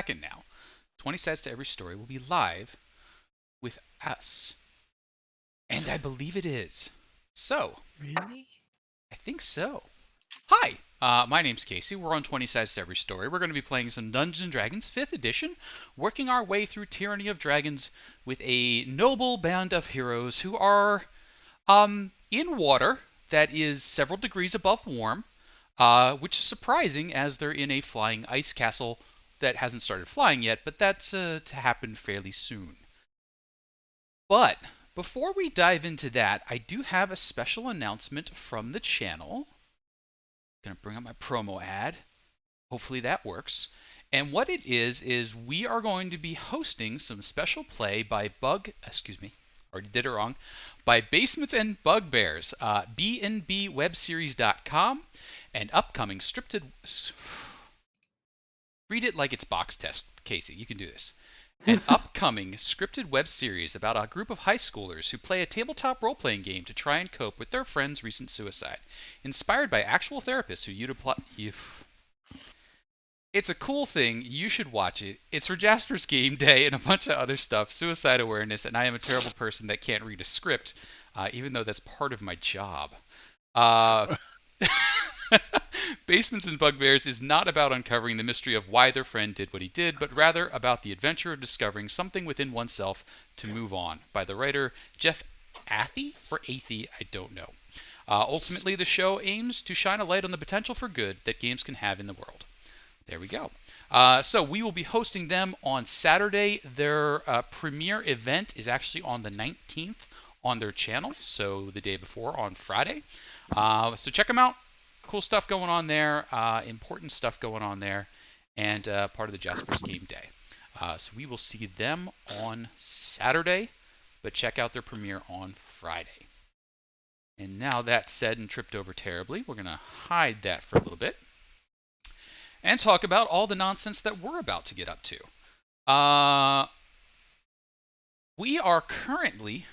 second now. 20 Sides to Every Story will be live with us. And I believe it is. So, Really? I think so. Hi, my name's Casey. We're on 20 Sides to Every Story. We're going to be playing some Dungeons & Dragons 5th edition, working our way through Tyranny of Dragons with a noble band of heroes who are in water that is several degrees above warm, which is surprising as they're in a flying ice castle that hasn't started flying yet, but that's to happen fairly soon. But before we dive into that, I do have a special announcement from the channel. Gonna bring up my promo ad. Hopefully that works. And what it is we are going to be hosting some special play by already did it wrong, by Basements and Bugbears, bnbwebseries.com, and upcoming scripted. Read it like it's box test, Casey. You can do this. An upcoming scripted web series about a group of high schoolers who play a tabletop role-playing game to try and cope with their friend's recent suicide. Inspired by actual therapists who It's a cool thing. You should watch it. It's for Jasper's Game Day and a bunch of other stuff, suicide awareness, and I am a terrible person that can't read a script, even though that's part of my job. Uh, Basements and Bugbears is not about uncovering the mystery of why their friend did what he did, but rather about the adventure of discovering something within oneself to move on. By the writer Jeff Athey or Athey, I don't know. Ultimately, the show aims to shine a light on the potential for good that games can have in the world. There we go. So we will be hosting them on Saturday. Their premiere event is actually on the 19th on their channel, so the day before on Friday. So check them out. Cool stuff going on there, important stuff going on there, and part of the Jasper's Game Day. So we will see them on Saturday, but check out their premiere on Friday. And now that said and tripped over terribly, we're going to hide that for a little bit and talk about all the nonsense that we're about to get up to. We are currently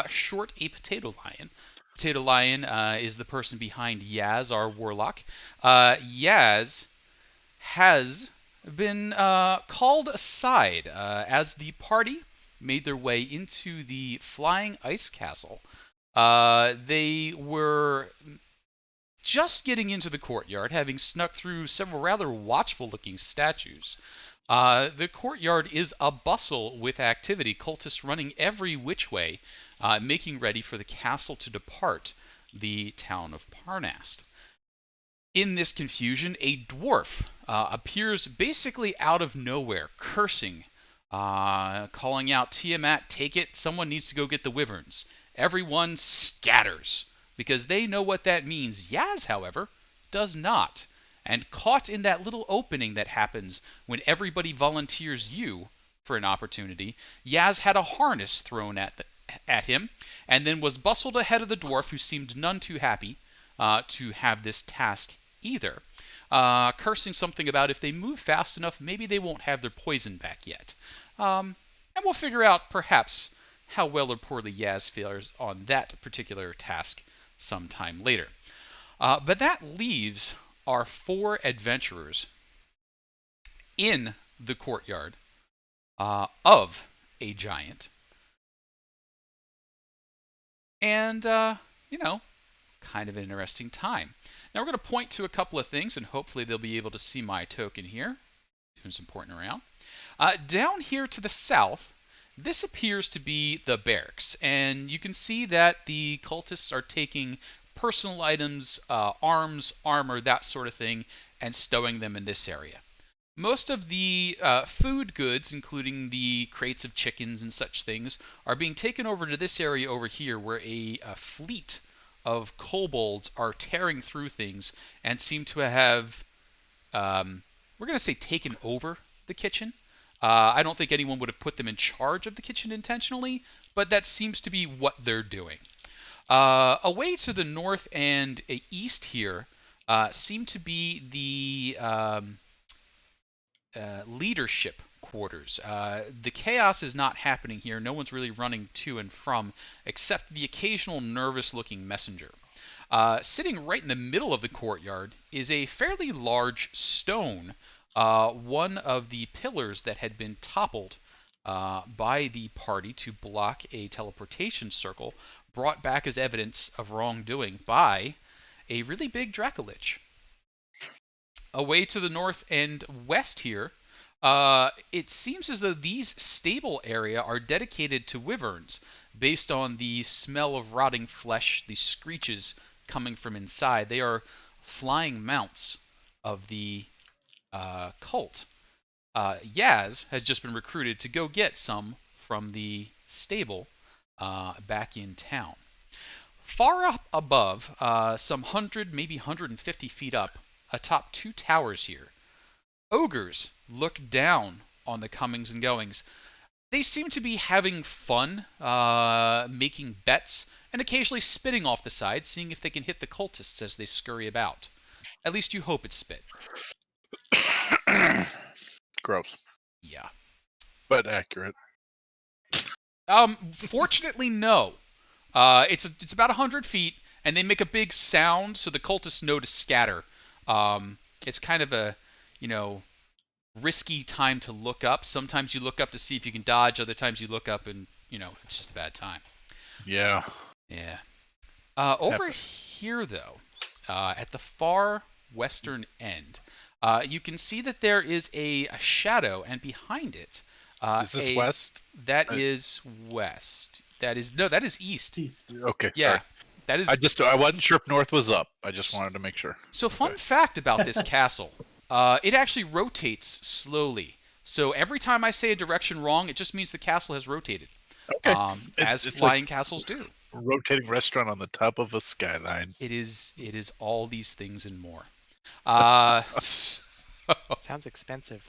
short a Potato Lion. Potato Lion is the person behind Yaz, our warlock. Yaz has been called aside as the party made their way into the flying ice castle. They were just getting into the courtyard, having snuck through several rather watchful-looking statues. The courtyard is abustle with activity, cultists running every which way, making ready for the castle to depart the town of Parnast. In this confusion, a dwarf appears basically out of nowhere, cursing, calling out, "Tiamat, take it, someone needs to go get the wyverns." Everyone scatters, because they know what that means. Yaz, however, does not. And caught in that little opening that happens when everybody volunteers you for an opportunity, Yaz had a harness thrown at him, and then was bustled ahead of the dwarf, who seemed none too happy to have this task either, cursing something about if they move fast enough, maybe they won't have their poison back yet. And we'll figure out, perhaps, how well or poorly Yaz fares on that particular task sometime later. But that leaves our 4 adventurers in the courtyard of a giant. And, kind of an interesting time. Now we're going to point to a couple of things, and hopefully they'll be able to see my token here. Doing some pointing around. Down here to the south, this appears to be the barracks, and you can see that the cultists are taking personal items, arms, armor, that sort of thing, and stowing them in this area. Most of the food goods, including the crates of chickens and such things, are being taken over to this area over here, where a fleet of kobolds are tearing through things and seem to have, we're going to say, taken over the kitchen. I don't think anyone would have put them in charge of the kitchen intentionally, but that seems to be what they're doing. Away to the north and east here seem to be the leadership quarters. The chaos is not happening here. No one's really running to and from, except the occasional nervous-looking messenger. Sitting right in the middle of the courtyard is a fairly large stone one of the pillars that had been toppled by the party to block a teleportation circle brought back as evidence of wrongdoing by a really big Dracolich. Away to the north and west here, it seems as though these stable area are dedicated to wyverns based on the smell of rotting flesh, the screeches coming from inside. They are flying mounts of the cult. Yaz has just been recruited to go get some from the stable back in town. Far up above, some 100, maybe 150 feet up, atop two towers here, ogres look down on the comings and goings. They seem to be having fun, making bets, and occasionally spitting off the side, seeing if they can hit the cultists as they scurry about. At least you hope it's spit. Gross, Yeah. but accurate. Fortunately, no. It's about 100 feet, and they make a big sound, so the cultists know to scatter. It's kind of a, you know, risky time to look up. Sometimes you look up to see if you can dodge. Other times you look up and, it's just a bad time. Yeah. Yeah. Over here, though, at the far western end, you can see that there is a shadow, and behind it, Is this west? That is west. That is east. East. Okay. Yeah, Sorry. that is. I wasn't sure if north was up. I just wanted to make sure. So, fun fact about this castle: it actually rotates slowly. So every time I say a direction wrong, it just means the castle has rotated. Okay. As It's flying like castles do. a rotating restaurant on the top of a skyline. It is all these things and more. Sounds expensive.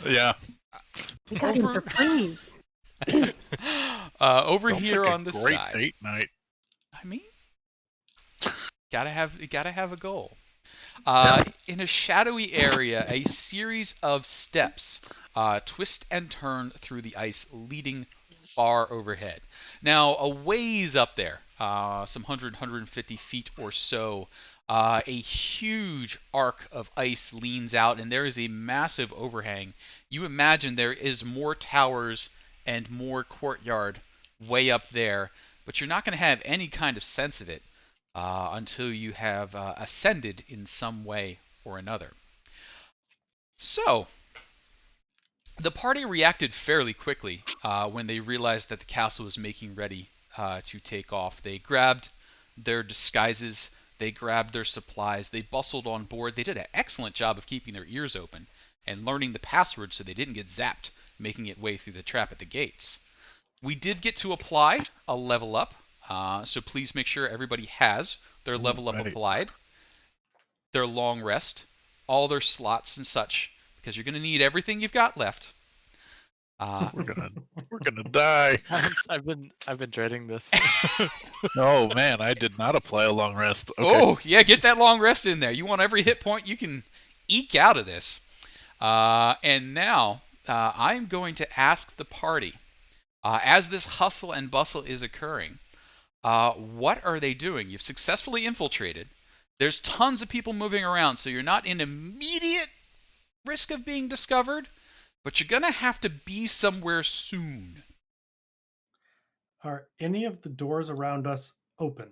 Yeah. We got him for free. Over Sounds here like on the great side. date night. I mean, gotta have a goal. Yeah. In a shadowy area, a series of steps twist and turn through the ice, leading far overhead. Now, a ways up there, some 150 feet or so, a huge arc of ice leans out, and there is a massive overhang. You imagine there is more towers and more courtyard way up there, but you're not going to have any kind of sense of it until you have ascended in some way or another. So, the party reacted fairly quickly when they realized that the castle was making ready to take off. They grabbed their disguises, they grabbed their supplies, they bustled on board. They did an excellent job of keeping their ears open and learning the password so they didn't get zapped making it way through the trap at the gates. We did get to apply a level up, so please make sure everybody has their level up Right. applied, their long rest, all their slots and such, because you're going to need everything you've got left. We're gonna die. I've been dreading this. Oh man, I did not apply a long rest. Okay. Oh, yeah, get that long rest in there. You want every hit point you can eke out of this. And now, I'm going to ask the party, as this hustle and bustle is occurring, what are they doing? You've successfully infiltrated. There's tons of people moving around, so you're not in immediate risk of being discovered, but you're going to have to be somewhere soon. Are any of the doors around us open?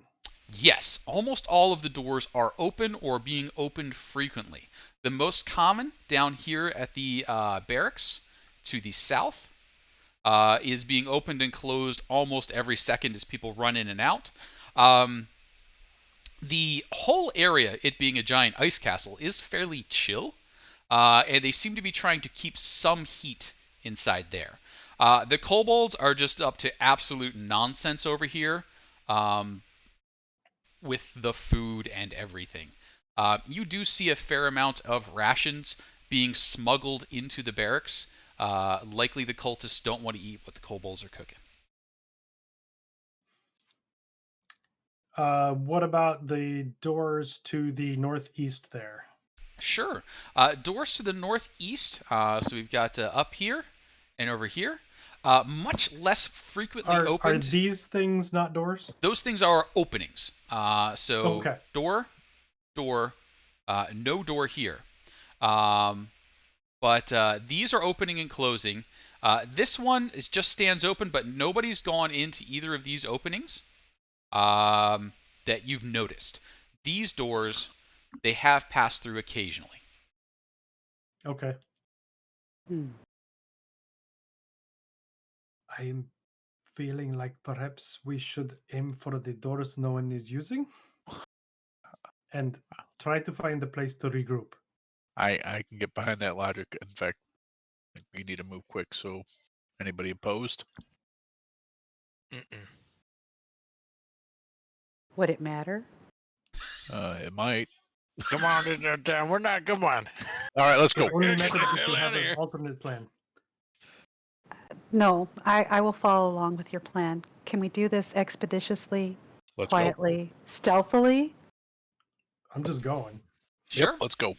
Yes, almost all of the doors are open or being opened frequently. The most common down here at the barracks to the south is being opened and closed almost every second as people run in and out. The whole area, it being a giant ice castle, is fairly chill, and they seem to be trying to keep some heat inside there. The kobolds are just up to absolute nonsense over here with the food and everything. You do see a fair amount of rations being smuggled into the barracks. Likely the cultists don't want to eat what the kobolds are cooking. What about the doors to the northeast there? Sure. Doors to the northeast. So we've got up here and over here. Much less frequently Are opened. these things not doors? Those things are openings. So Okay. door, no door here. But these are opening and closing. This one just stands open, but nobody's gone into either of these openings that you've noticed. These doors, they have passed through occasionally. Okay. Hmm. I'm feeling like perhaps we should aim for the doors no one is using and try to find a place to regroup. I can get behind that logic. In fact, I think we need to move quick. So, anybody opposed? Mm-mm. Would it matter? It might. Come on, we're not. Come on. All right, let's It go. only matters if Hell you have outta an here. alternate plan. No, I will follow along with your plan. Can we do this expeditiously, Let's go. quietly, stealthily? I'm just going. Sure. Yep, let's go.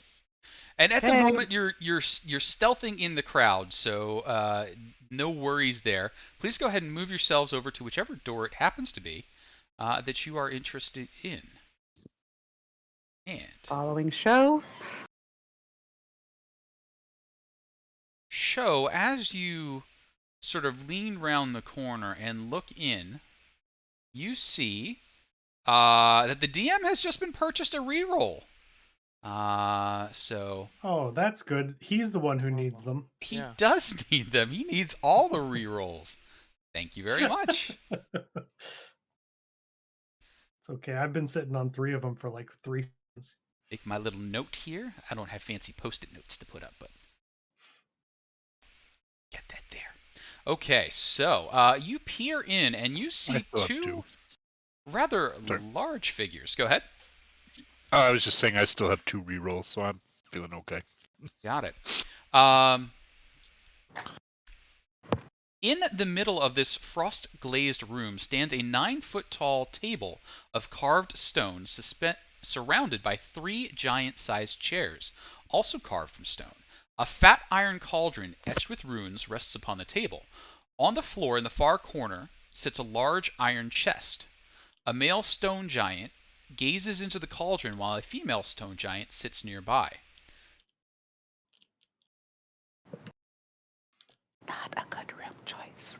And at the Okay. moment, you're stealthing in the crowd, so no worries there. Please go ahead and move yourselves over to whichever door it happens to be that you are interested in. And Following show. show as you sort of lean round the corner and look in, you see that the DM has just been purchased a reroll. So Oh, that's good. He's the one who needs Oh. them. he Yeah. does need them. He needs all the rerolls. Thank you very much. It's okay. I've been sitting on 3 of them for like 3 seconds. Make my little note here. I don't have fancy post-it notes to put up, but get that there. Okay, so you peer in and you I see still have two two. rather Sorry. large figures. Go ahead. I was just saying I still have 2 rerolls, so I'm feeling okay. Got it. In the middle of this frost-glazed room stands a 9-foot-tall table of carved stone surrounded by 3 giant-sized chairs, also carved from stone. A fat iron cauldron etched with runes rests upon the table. On the floor in the far corner sits a large iron chest. A male stone giant gazes into the cauldron while a female stone giant sits nearby. Not a good room choice.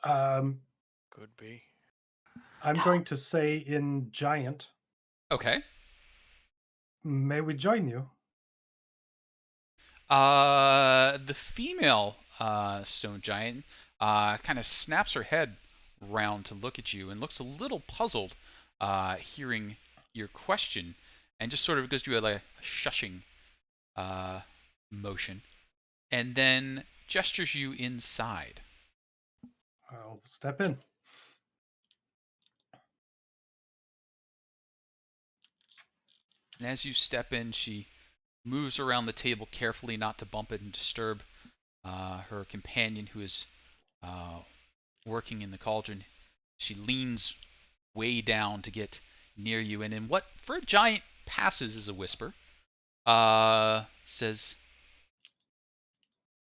Um, Could be. I'm No. going to say in giant, Okay. may we join you? The female stone giant kind of snaps her head round to look at you and looks a little puzzled hearing your question and just sort of goes through like a shushing uh, motion and then gestures you inside. I'll step in. And as you step in, she moves around the table carefully not to bump it and disturb her companion who is uh, working in the cauldron. She leans way down to get near you, and in what for a giant passes as a whisper, says,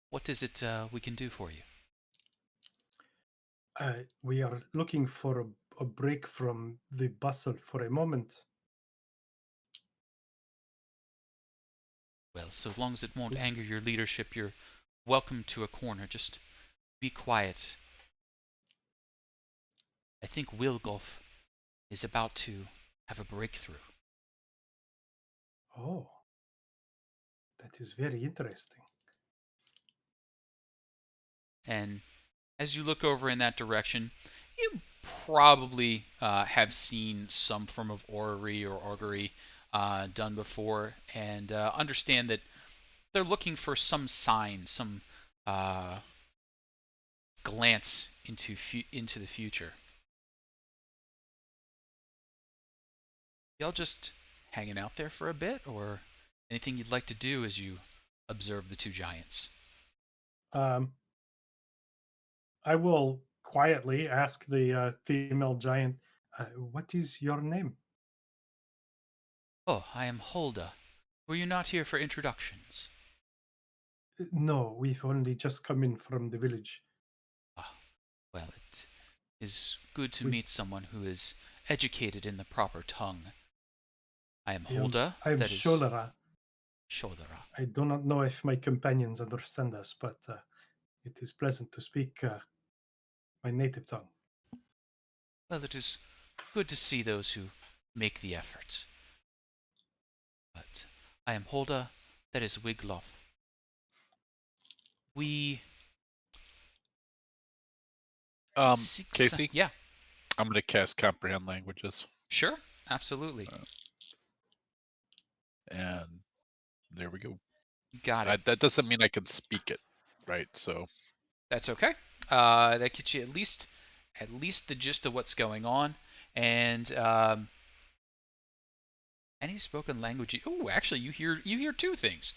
"What is it we can do for you?" We are looking for a break from the bustle for a moment. Well, so long as it won't anger your leadership, you're welcome to a corner. Just be quiet. I think Wilgolf is about to have a breakthrough. Oh, that is very interesting. And as you look over in that direction, you probably have seen some form of orrery or augury done before, and understand that they're looking for some sign, some uh, glance into the future. Y'all just hanging out there for a bit, or anything you'd like to do as you observe the 2 giants? Um, I will quietly ask the female giant, what is your name? Oh, I am Hulda. Were you not here for introductions? No, we've only just come in from the village. Ah, well, it is good to We- meet someone who is educated in the proper tongue. I am I am, Hulda. I am That is Sholera. Shodara. I do not know if my companions understand us, but it is pleasant to speak my native tongue. Well, it is good to see those who make the effort. But I am Holda, that is Wigloff. We Casey, yeah, I'm gonna cast comprehend languages, sure, absolutely. and there we go. Got it. That doesn't mean I can speak it, right? So That's okay. That gets you at least the gist of what's going on, and any spoken language. Oh, actually, you hear two things.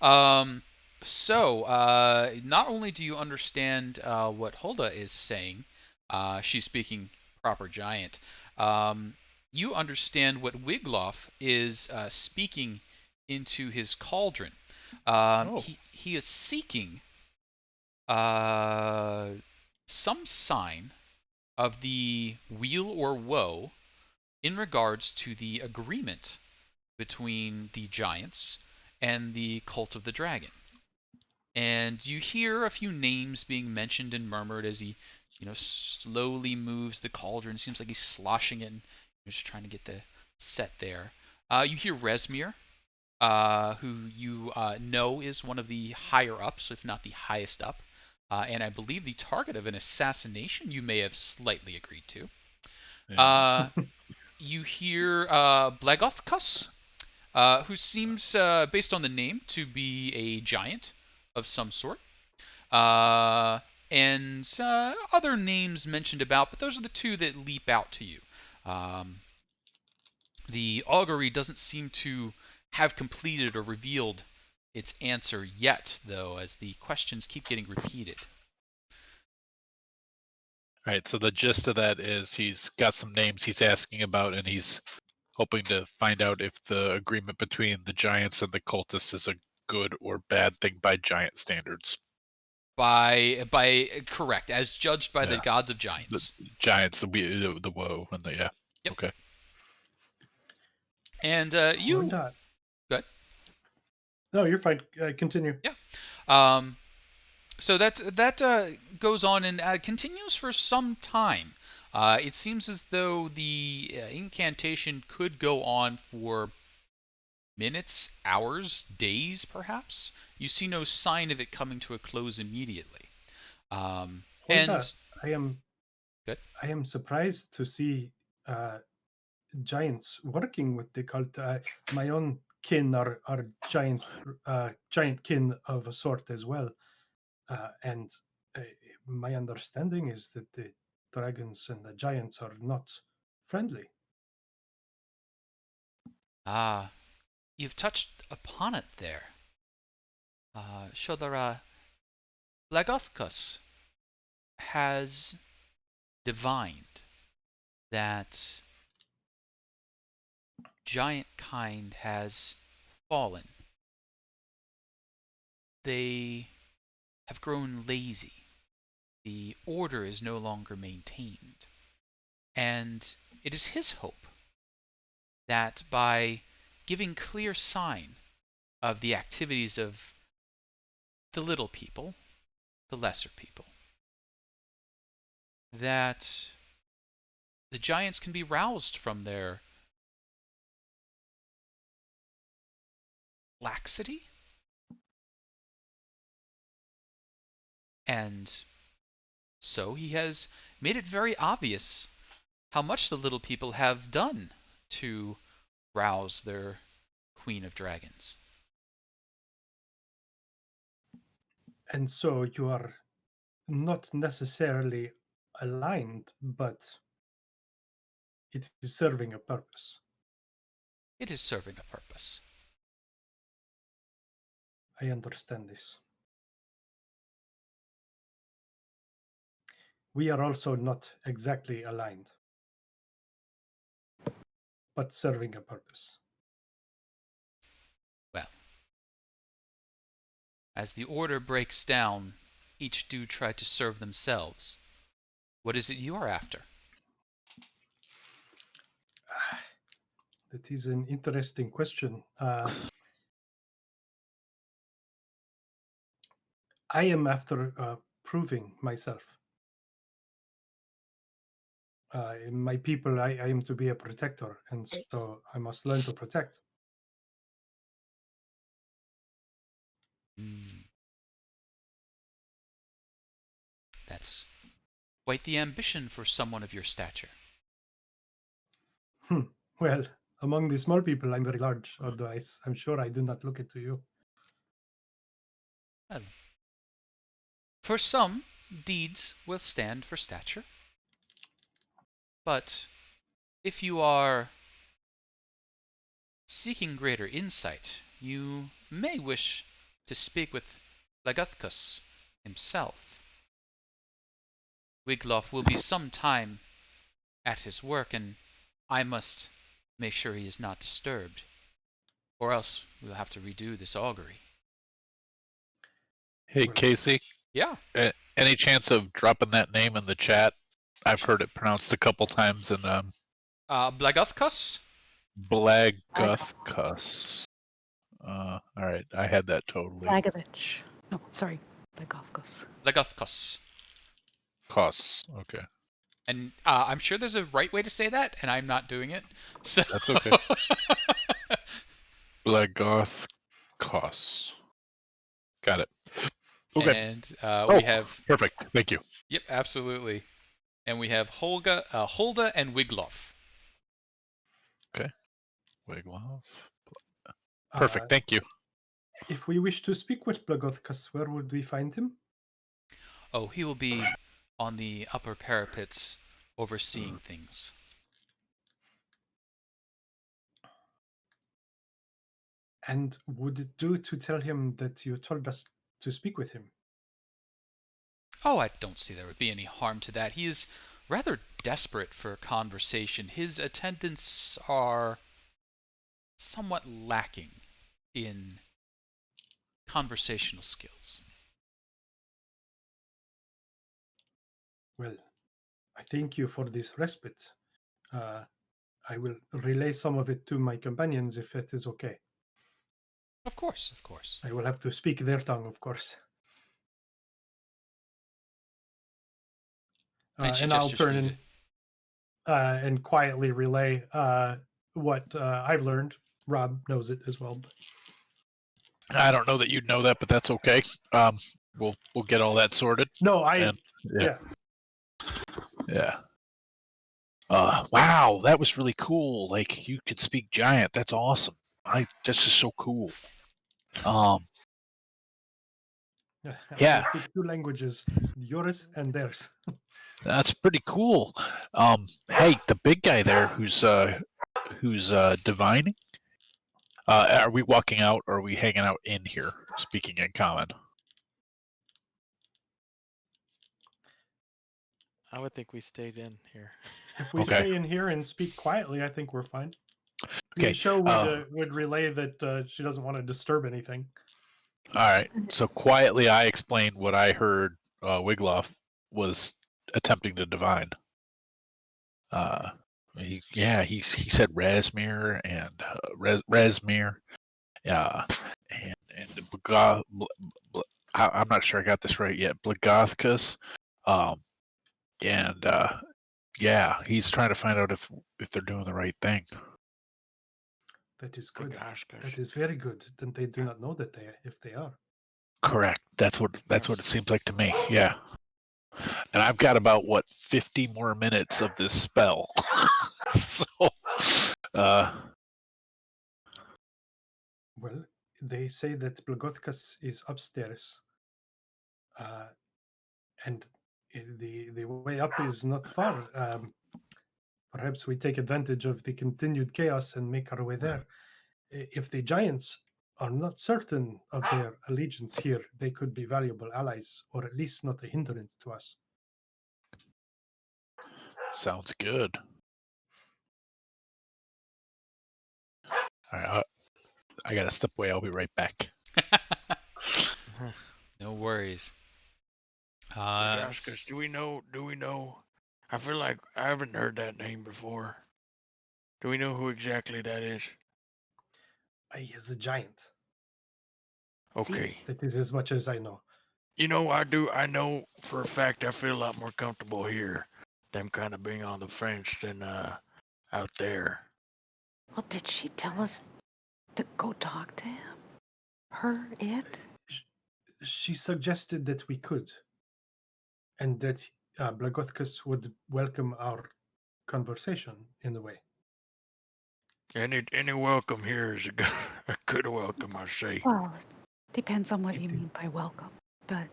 Um, not only do you understand what Hulda is saying, she's speaking proper giant. Um, you understand what Wigloff is speaking into his cauldron. Oh. He is seeking uh, some sign of the weal or woe in regards to the agreement between the giants and the cult of the dragon. And you hear a few names being mentioned and murmured as he, slowly moves the cauldron. Seems like he's sloshing it and just trying to get the set there. You hear Resmir, who you know is one of the higher ups, if not the highest up, and I believe the target of an assassination you may have slightly agreed to. yeah. You hear Blegothkus, who seems, based on the name, to be a giant of some sort. And other names mentioned about, but those are the two that leap out to you. The augury doesn't seem to have completed or revealed its answer yet, though, as the questions keep getting repeated. All right, so the gist of that is he's got some names he's asking about, and he's hoping to find out if the agreement between the giants and the cultists is a good or bad thing by giant standards. By correct, as judged by the Yeah. gods of The giants. giants, the woe, and the yeah. Yep. Okay. And Hold on. Good. No, you're fine. Continue. Yeah. So that goes on and continues for some time. It seems as though the incantation could go on for minutes, hours, days, perhaps. You see no sign of it coming to a close immediately. Hold on. And I am good. I am surprised to see giants working with the cult. My own kin are giant kin of a sort as well, and uh, my understanding is that the dragons and the giants are not friendly. Ah, you've touched upon it there. Shodara Blagothkus has divined that giant kind has fallen. They have grown lazy. The order is no longer maintained. And it is his hope that by giving clear sign of the activities of the little people, the lesser people, that the giants can be roused from their laxity. And so he has made it very obvious how much the little people have done to rouse their Queen of Dragons. And so you are not necessarily aligned, but it is serving a purpose. It is serving a purpose. I understand this. We are also not exactly aligned, but serving a purpose. Well, as the order breaks down, each do try to serve themselves. What is it you are after? That is an interesting question. I am after proving myself. In my people, I am to be a protector, and so I must learn to protect. Mm. That's quite the ambition for someone of your stature. Well, among the small people, I'm very large, although I'm sure I do not look it to you. Well, for some, deeds will stand for stature. But if you are seeking greater insight, you may wish to speak with Lagathkus himself. Wiglaf will be some time at his work, and I must make sure he is not disturbed, or else we'll have to redo this augury. Hey, Well, Casey, Yeah. any chance of dropping that name in the chat? I've heard it pronounced a couple times in Blagathkus? Blagguthkus. All right, I had that totally. Blagovich. No, sorry. Blagovkos. Lagathkus. Costs. Okay, And I'm sure there's a right way to say that, and I'm not doing it. So that's okay. Blagguthkus. Got it. Okay. And Oh, we have, perfect. Thank you. yep, absolutely. And we have Holda and Wigloff. Wiglov. uh, Perfect. Thank you. if we wish to speak with Blagothkas, where would we find him? Oh, he will be on the upper parapets overseeing things. And would it do to tell him that you told us to speak with him? Oh, I don't see there would be any harm to that. He is rather desperate for conversation. His attendants are somewhat lacking in conversational skills. Well, I thank you for this respite. I will relay some of it to my companions if it is okay. Of course, of course. I will have to speak their tongue, of course. And she And I'll gestures for turn you to, and quietly relay what I've learned. Rob knows it as well. But I don't know that you'd know that, but that's okay. We'll get all that sorted. no, And yeah. yeah. Wow, that was really cool. Like you could speak giant. That's awesome. That's just so cool. I Yeah. speak two languages, yours and theirs. That's pretty cool. Hey, the big guy there who's divining. Are we walking out or are we hanging out in here speaking in common? I would think we stayed in here. If we Okay. stay in here and speak quietly, I think we're fine. Okay. Show would relay that she doesn't want to disturb anything. All right. So quietly, I explained what I heard. Wigloff was attempting to divine. He said Rasmir and Rasmir. And I'm not sure I got this right yet. Blagothkus. And yeah, he's trying to find out if they're doing the right thing. That is good. Gosh, gosh. That is very good. Then they do not know that if they are. Correct. That's what it seems like to me. Yeah. And I've got about 50 more minutes of this spell. So Well, they say that Blagothkas is upstairs, and the way up is not far. Perhaps we take advantage of the continued chaos and make our way there. If the giants are not certain of their allegiance here, they could be valuable allies, or at least not a hindrance to us. sounds good. All right, I gotta step away. I'll be right back. no worries. Gosh, gosh. Do we know? I feel like I haven't heard that name before. Do we know who exactly that is? He is a giant. Okay. Seems- That is as much as I know. You know, I know for a fact I feel a lot more comfortable here, them kind of being on the fence than out there. Well, did she tell us to go talk to him? Her, it? She suggested that we could, and that Blagothkus would welcome our conversation in a way. Any welcome here is a good, a good welcome, I say. Well, depends on what It you is- mean by welcome. But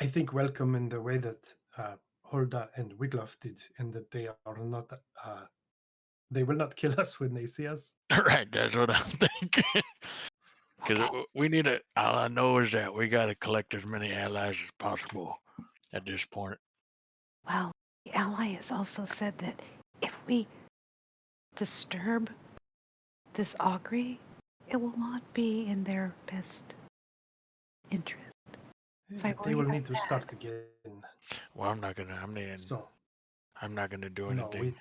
I think welcome in the way that Hulda and Wiglaf did, and that they are not, they will not kill us when they see us. Right, that's what I'm thinking. Because okay. we need to. All I know is that we got to collect as many allies as possible at this point. Well, the ally has also said that if we disturb this augury, it will not be in their best interest. So I But they worry will about need to that. start again. Well, I'm not gonna. So I'm not gonna do no, anything.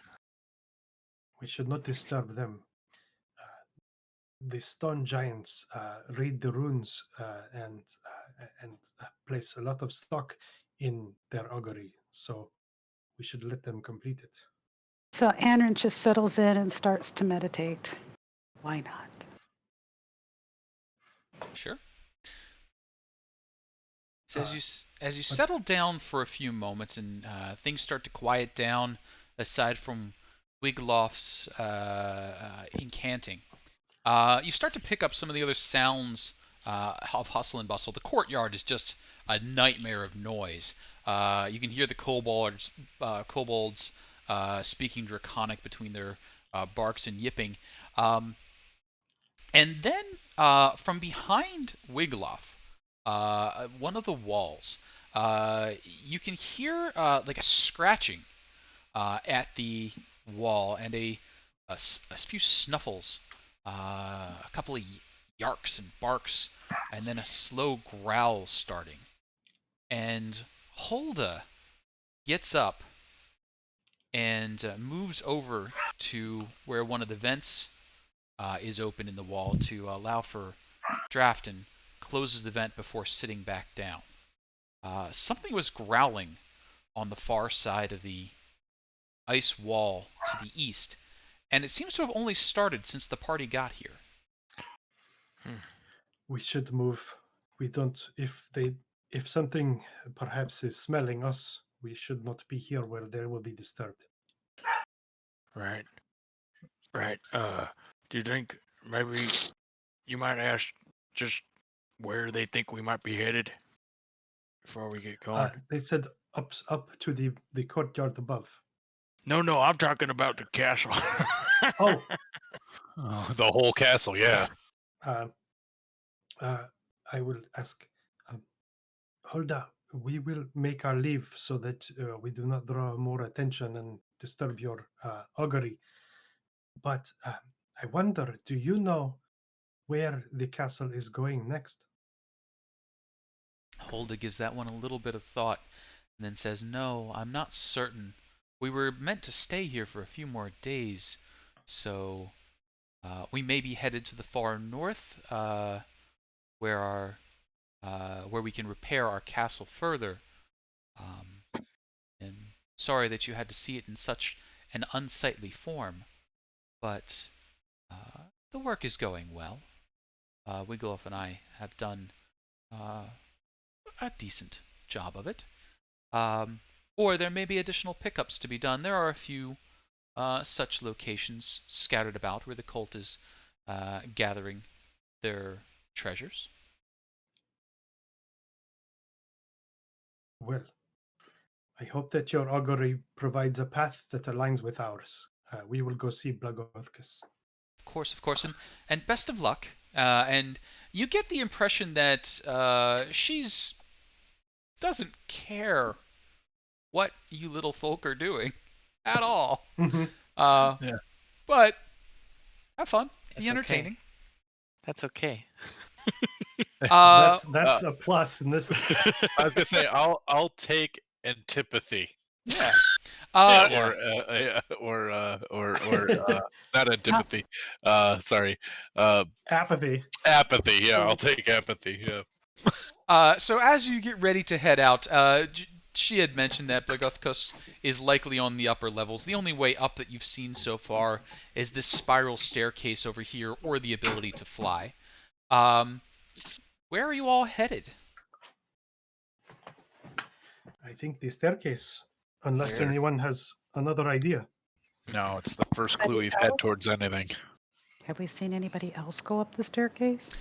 we should not disturb them. The stone giants read the runes and place a lot of stock in their augury. So we should let them complete it. So Anrin just settles in and starts to meditate. Why not? Sure. So Uh, as you settle down for a few moments and things start to quiet down, aside from Wiglof's incanting, you start to pick up some of the other sounds of hustle and bustle. The courtyard is just a nightmare of noise. You can hear the kobolds speaking draconic between their barks and yipping. And then from behind Wigloff, one of the walls, you can hear like a scratching at the wall and a few snuffles, a couple of yarks and barks, and then a slow growl starting. And Hulda gets up and moves over to where one of the vents is open in the wall to allow for draft and closes the vent before sitting back down. Something was growling on the far side of the ice wall to the east, and it seems to have only started since the party got here. We should move. We don't. If something perhaps is smelling us, we should not be here where they will be disturbed. Right. Right. Do you think maybe you might ask just where they think we might be headed before we get going? They said up to the courtyard above. No, I'm talking about the castle. Oh, The whole castle, yeah. uh, I will ask. Hulda, we will make our leave so that we do not draw more attention and disturb your augury. But I wonder, do you know where the castle is going next? Hulda gives that one a little bit of thought and then says, "No, I'm not certain. We were meant to stay here for a few more days, so we may be headed to the far north, where where we can repair our castle further. Um, and sorry that you had to see it in such an unsightly form, but the work is going well. Wiggleoff and I have done uh, a decent job of it. Um, or there may be additional pickups to be done. There are a few such locations scattered about where the cult is gathering their treasures." Well, I hope that your augury provides a path that aligns with ours. We will go see Blagothkus. Of course, and best of luck. And you get the impression that she's doesn't care what you little folk are doing at all. Mhm. Yeah. But have fun, That's be entertaining. okay. That's okay. That's a plus in this. I was gonna say I'll take antipathy. Yeah. Or not antipathy. Sorry. Apathy. Apathy. Yeah, I'll take apathy. Yeah. So as you get ready to head out, she had mentioned that Blagothkos is likely on the upper levels. The only way up that you've seen so far is this spiral staircase over here, or the ability to fly. Where are you all headed? I think the staircase, unless There. anyone has another idea. No, it's the first clue we've had towards anything. Have we seen anybody else go up the staircase?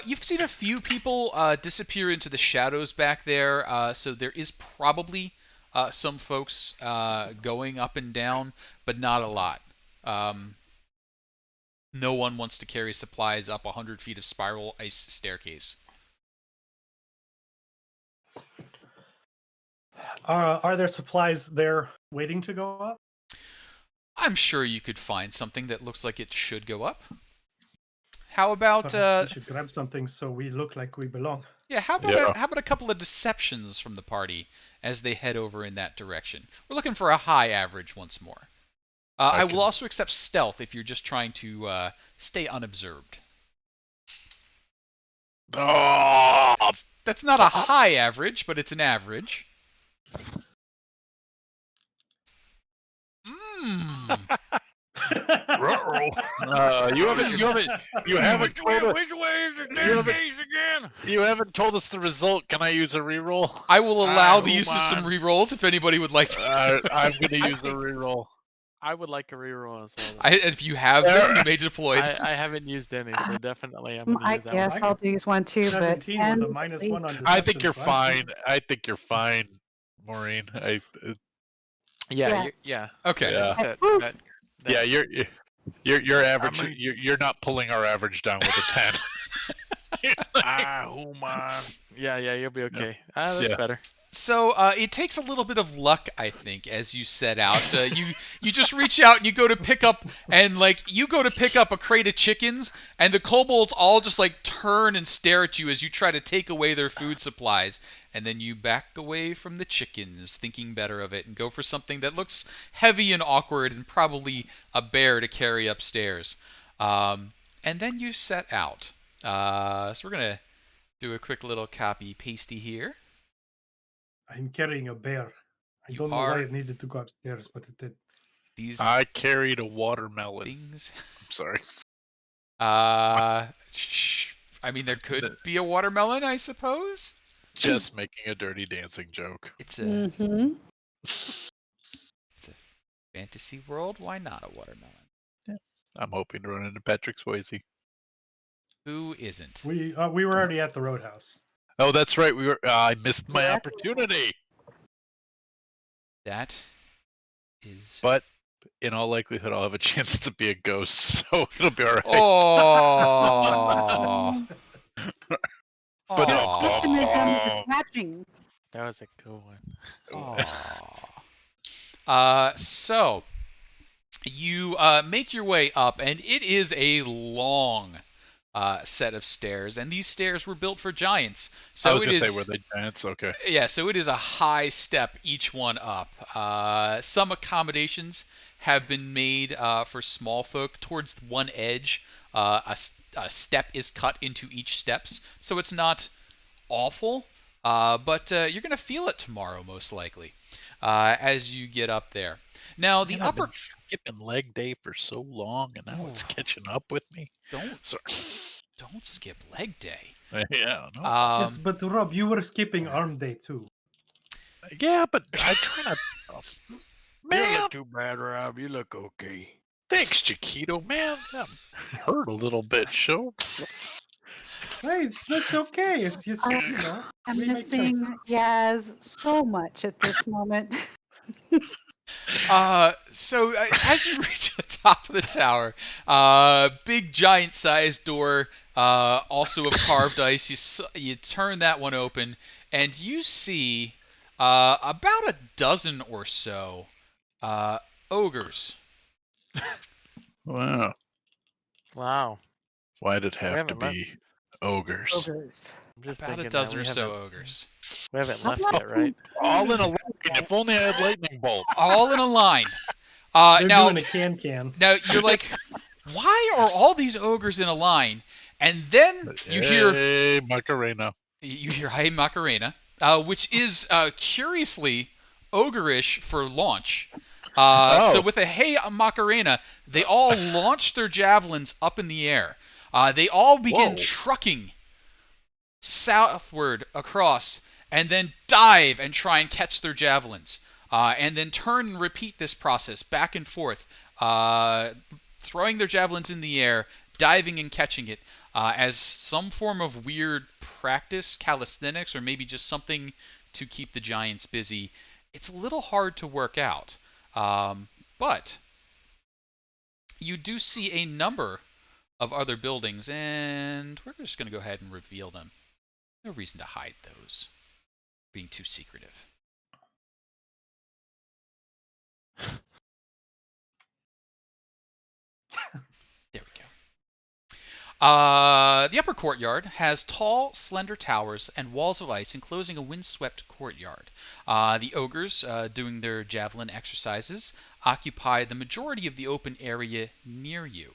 You've seen a few people disappear into the shadows back there, so there is probably some folks going up and down, but not a lot. No one wants to carry supplies up 100 feet of spiral ice staircase. Are there supplies there waiting to go up? I'm sure you could find something that looks like it should go up. How about Perhaps we should grab something so we look like we belong. yeah? How about Yeah. how about a couple of deceptions from the party as they head over in that direction? We're looking for a high average once more. I will can- also accept stealth if you're just trying to stay unobserved. Oh, That's not a high average, but it's an average. Mmm. you haven't Which way, told us, which way is the you haven't- staircase again? you haven't told us the result. Can I use a reroll? I will allow the who use of some mind? rerolls if anybody would like to. I'm gonna I use a think- reroll. I would like a reroll as well. If you have them, you may deploy them. I haven't used any, so definitely I'm gonna I use that guess one. one. I'll use one too, but 17 with a and minus please- 1 on deception. I think you're so I'm fine. good. I think you're fine, Maureen. Yeah, Yes. yeah. Okay. Yeah. That, Yeah, you're average. mean- You're not pulling our average down with a 10. Who mind? yeah, you'll be okay. That's Yeah. better. So it takes a little bit of luck, I think, as you set out. You just reach out and you go to pick up a crate of chickens, and the kobolds all just like turn and stare at you as you try to take away their food supplies, and then you back away from the chickens, thinking better of it, and go for something that looks heavy and awkward and probably a bear to carry upstairs. And then you set out. So we're gonna do a quick little copy pasty here. I'm carrying a bear. I You don't know are- why it needed to go upstairs, but it did. These I carried a watermelon. things. I'm sorry. I mean, there could be a watermelon, I suppose. Just making a dirty dancing joke. It's a Mhm. fantasy world. Why not a watermelon? I'm hoping to run into Patrick Swayze. Who isn't? We were already at the roadhouse. Oh, that's right. I missed my Yeah. opportunity. That is. But in all likelihood, I'll have a chance to be a ghost, so it'll be all right. Oh. But no, Aw. Matching. That was a good one. Aw. So you make your way up, and it is a long set of stairs, and these stairs were built for giants. So I was it gonna is. say, were they giants? Okay. Yeah, so it is a high step each one up. Some accommodations have been made for small folk. Towards one edge, a step is cut into each steps, so it's not awful, but you're going to feel it tomorrow most likely as you get up there. Now, the Man, I've upper... been skipping leg day for so long, and now it's Oh. catching up with me. Don't Sorry. skip leg day. Yeah, no. Yes, but Rob, you were skipping arm day too. Yeah, but I try not. Oh, You man, look too bad, Rob. You look okay. thanks, Chiquito. Man, I'm hurt a little bit. Show. Hey, that's okay. It's just I'm we make missing choices. Yaz so much at this moment. So as you reach the top of the tower, big giant sized door, also of carved ice. You turn that one open, and you see about a dozen or so ogres. Wow. Wow. Why'd it have to haven't left- be ogres? Ogres. I'm just About thinking a that dozen we or so haven't- ogres. We haven't I'm left not yet, right? All in a line. If only I had lightning bolt. All in a line. They're Now, doing a can. now you're like, why are all these ogres in a line? And then you hear Hey, Macarena. You hear Hey Macarena, which is curiously ogreish for launch. So Oh, with a Hey Macarena, they all launch their javelins up in the air. They all begin whoa. trucking southward across, and then dive and try and catch their javelins, and then turn and repeat this process back and forth, throwing their javelins in the air, diving and catching it, as some form of weird practice, calisthenics, or maybe just something to keep the giants busy. It's a little hard to work out, but you do see a number of other buildings, and we're just going to go ahead and reveal them. No reason to hide those. Being too secretive. There we go. The upper courtyard has tall, slender towers and walls of ice enclosing a windswept courtyard. The ogres, doing their javelin exercises, occupy the majority of the open area near you.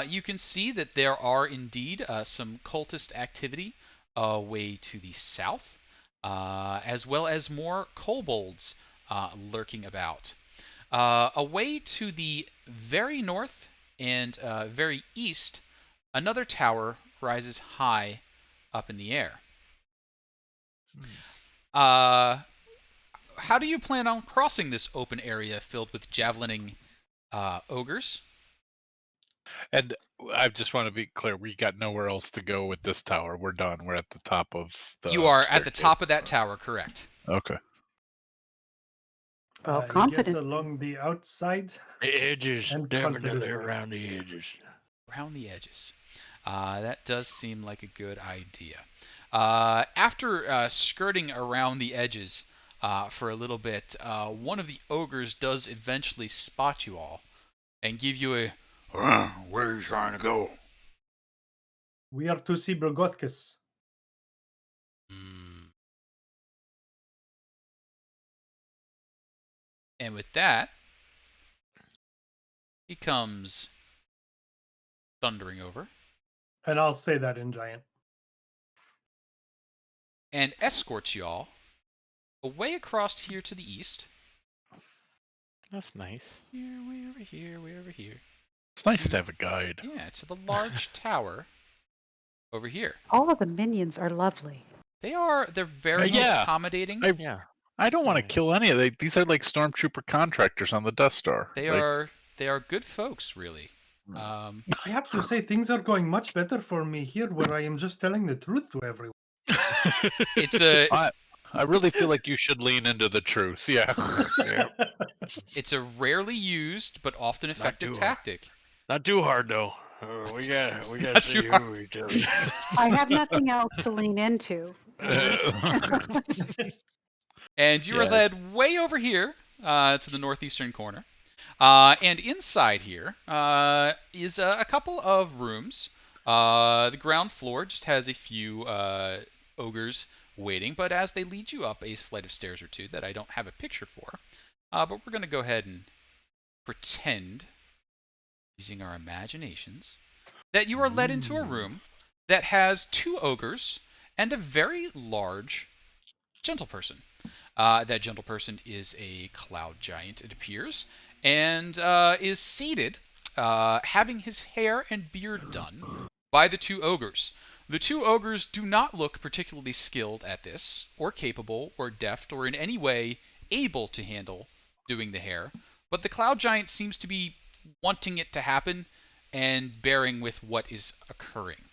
You can see that there are indeed some cultist activity away to the south, as well as more kobolds lurking about. Away to the very north and very east, another tower rises high up in the air. Uh, how do you plan on crossing this open area filled with javelining ogres? And I just want to be clear, we got nowhere else to go with this tower. We're done. We're at the top of the You are at the staircase. top of that tower, correct? Okay. Well, I guess confident. along the outside. The edges, And definitely confidently. around the edges. Around the edges. That does seem like a good idea. After skirting around the edges for a little bit, one of the ogres does eventually spot you all and give you a Where are you trying to go? We are to see Brogothkis. hmm. And with that, he comes thundering over And I'll say that in giant. and escorts y'all away across here to the east. That's nice. Here, way over here, way over here. It's nice to have a guide. Yeah, to the large tower over here. All of the minions are lovely. They're very Yeah. accommodating. Yeah. I don't want to Yeah. kill any of them. These are like stormtrooper contractors on the Death Star. They are good folks, really. I have to say, things are going much better for me here, where I am just telling the truth to everyone. It's a I really feel like you should lean into the truth. Yeah. Yeah. it's a rarely used but often effective too tactic. Not too hard though. We Not gotta see too who we tell you. I have nothing else to lean into. And you are Yes. led way over here to the northeastern corner. And inside here is a couple of rooms. The ground floor just has a few ogres waiting, but as they lead you up a flight of stairs or two that I don't have a picture for, but we're going to go ahead and pretend, using our imaginations, that you are led into a room that has two ogres and a very large gentle person. That gentle person is a cloud giant, it appears, and is seated, having his hair and beard done by the two ogres. The two ogres do not look particularly skilled at this, or capable, or deft, or in any way able to handle doing the hair, but the cloud giant seems to be wanting it to happen and bearing with what is occurring.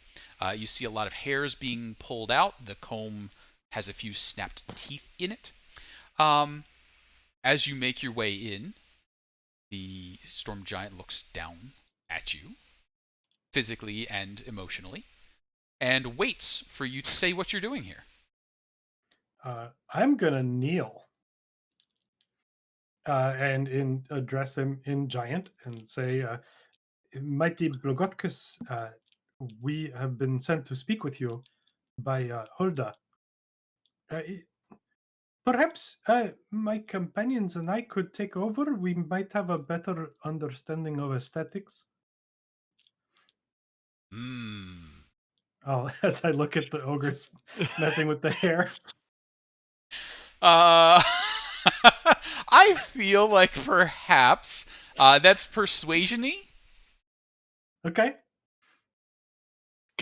You see a lot of hairs being pulled out. The comb has a few snapped teeth in it. As you make your way in, the storm giant looks down at you, physically and emotionally, and waits for you to say what you're doing here. I'm gonna kneel and address him in giant and say, "Mighty Blogothkus, we have been sent to speak with you by Hulda. Perhaps my companions and I could take over. We might have a better understanding of aesthetics." Hmm. As I look at the ogres messing with the hair. I feel like perhaps that's persuasion-y. Okay.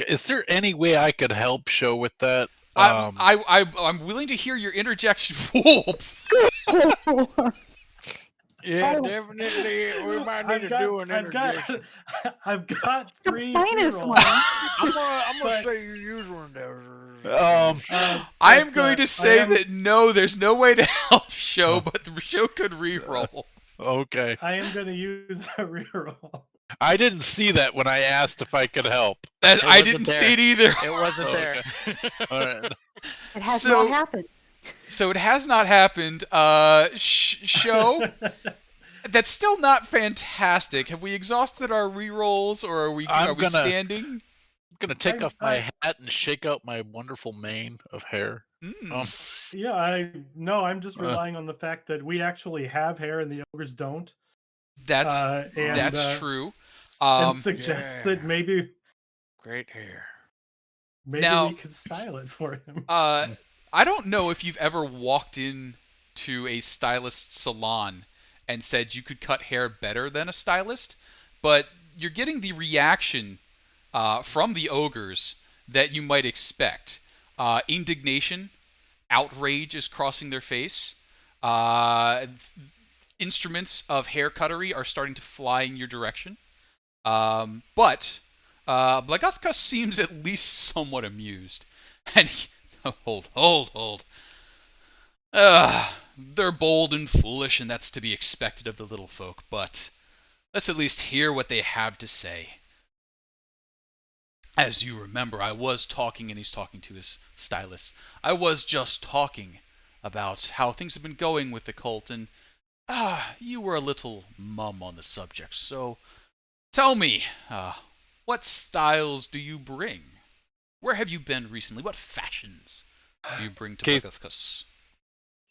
Is there any way I could help Show with that? I'm willing to hear your interjection. Whoa. Yeah, Oh. definitely. We might need to do an interjection. I've got The 3 finest rerolls. one. I'm gonna But- say you use one of those. I am but, going to I say am- that no, there's no way to help Show, but the Show could re-roll. Okay. I am going to use a reroll. I didn't see that when I asked if I could help. I wasn't didn't there. see it either. It wasn't Oh, there. All right. It has So- not happened. So it has not happened. Show, that's still not fantastic. Have we exhausted our re-rolls, or are we I'm gonna- standing? I'm gonna take I'm- off my hat and shake out my wonderful mane of hair. Mm. Yeah, I'm just relying on the fact that we actually have hair and the ogres don't. That's And, true. and suggest Yeah. that maybe Great hair. Now- we could style it for him. I don't know if you've ever walked in to a stylist salon and said you could cut hair better than a stylist, but you're getting the reaction from the ogres that you might expect. Indignation, outrage is crossing their face. Instruments of hair cuttery are starting to fly in your direction. But Blagathka seems at least somewhat amused. And hold. They're bold and foolish, and that's to be expected of the little folk, but let's at least hear what they have to say. As you remember, I was talking, and he's talking to his stylist, I was just talking about how things have been going with the cult, and you were a little mum on the subject, so tell me, what styles do you bring? Where have you been recently? What fashions do you bring to Case- Blagathkus?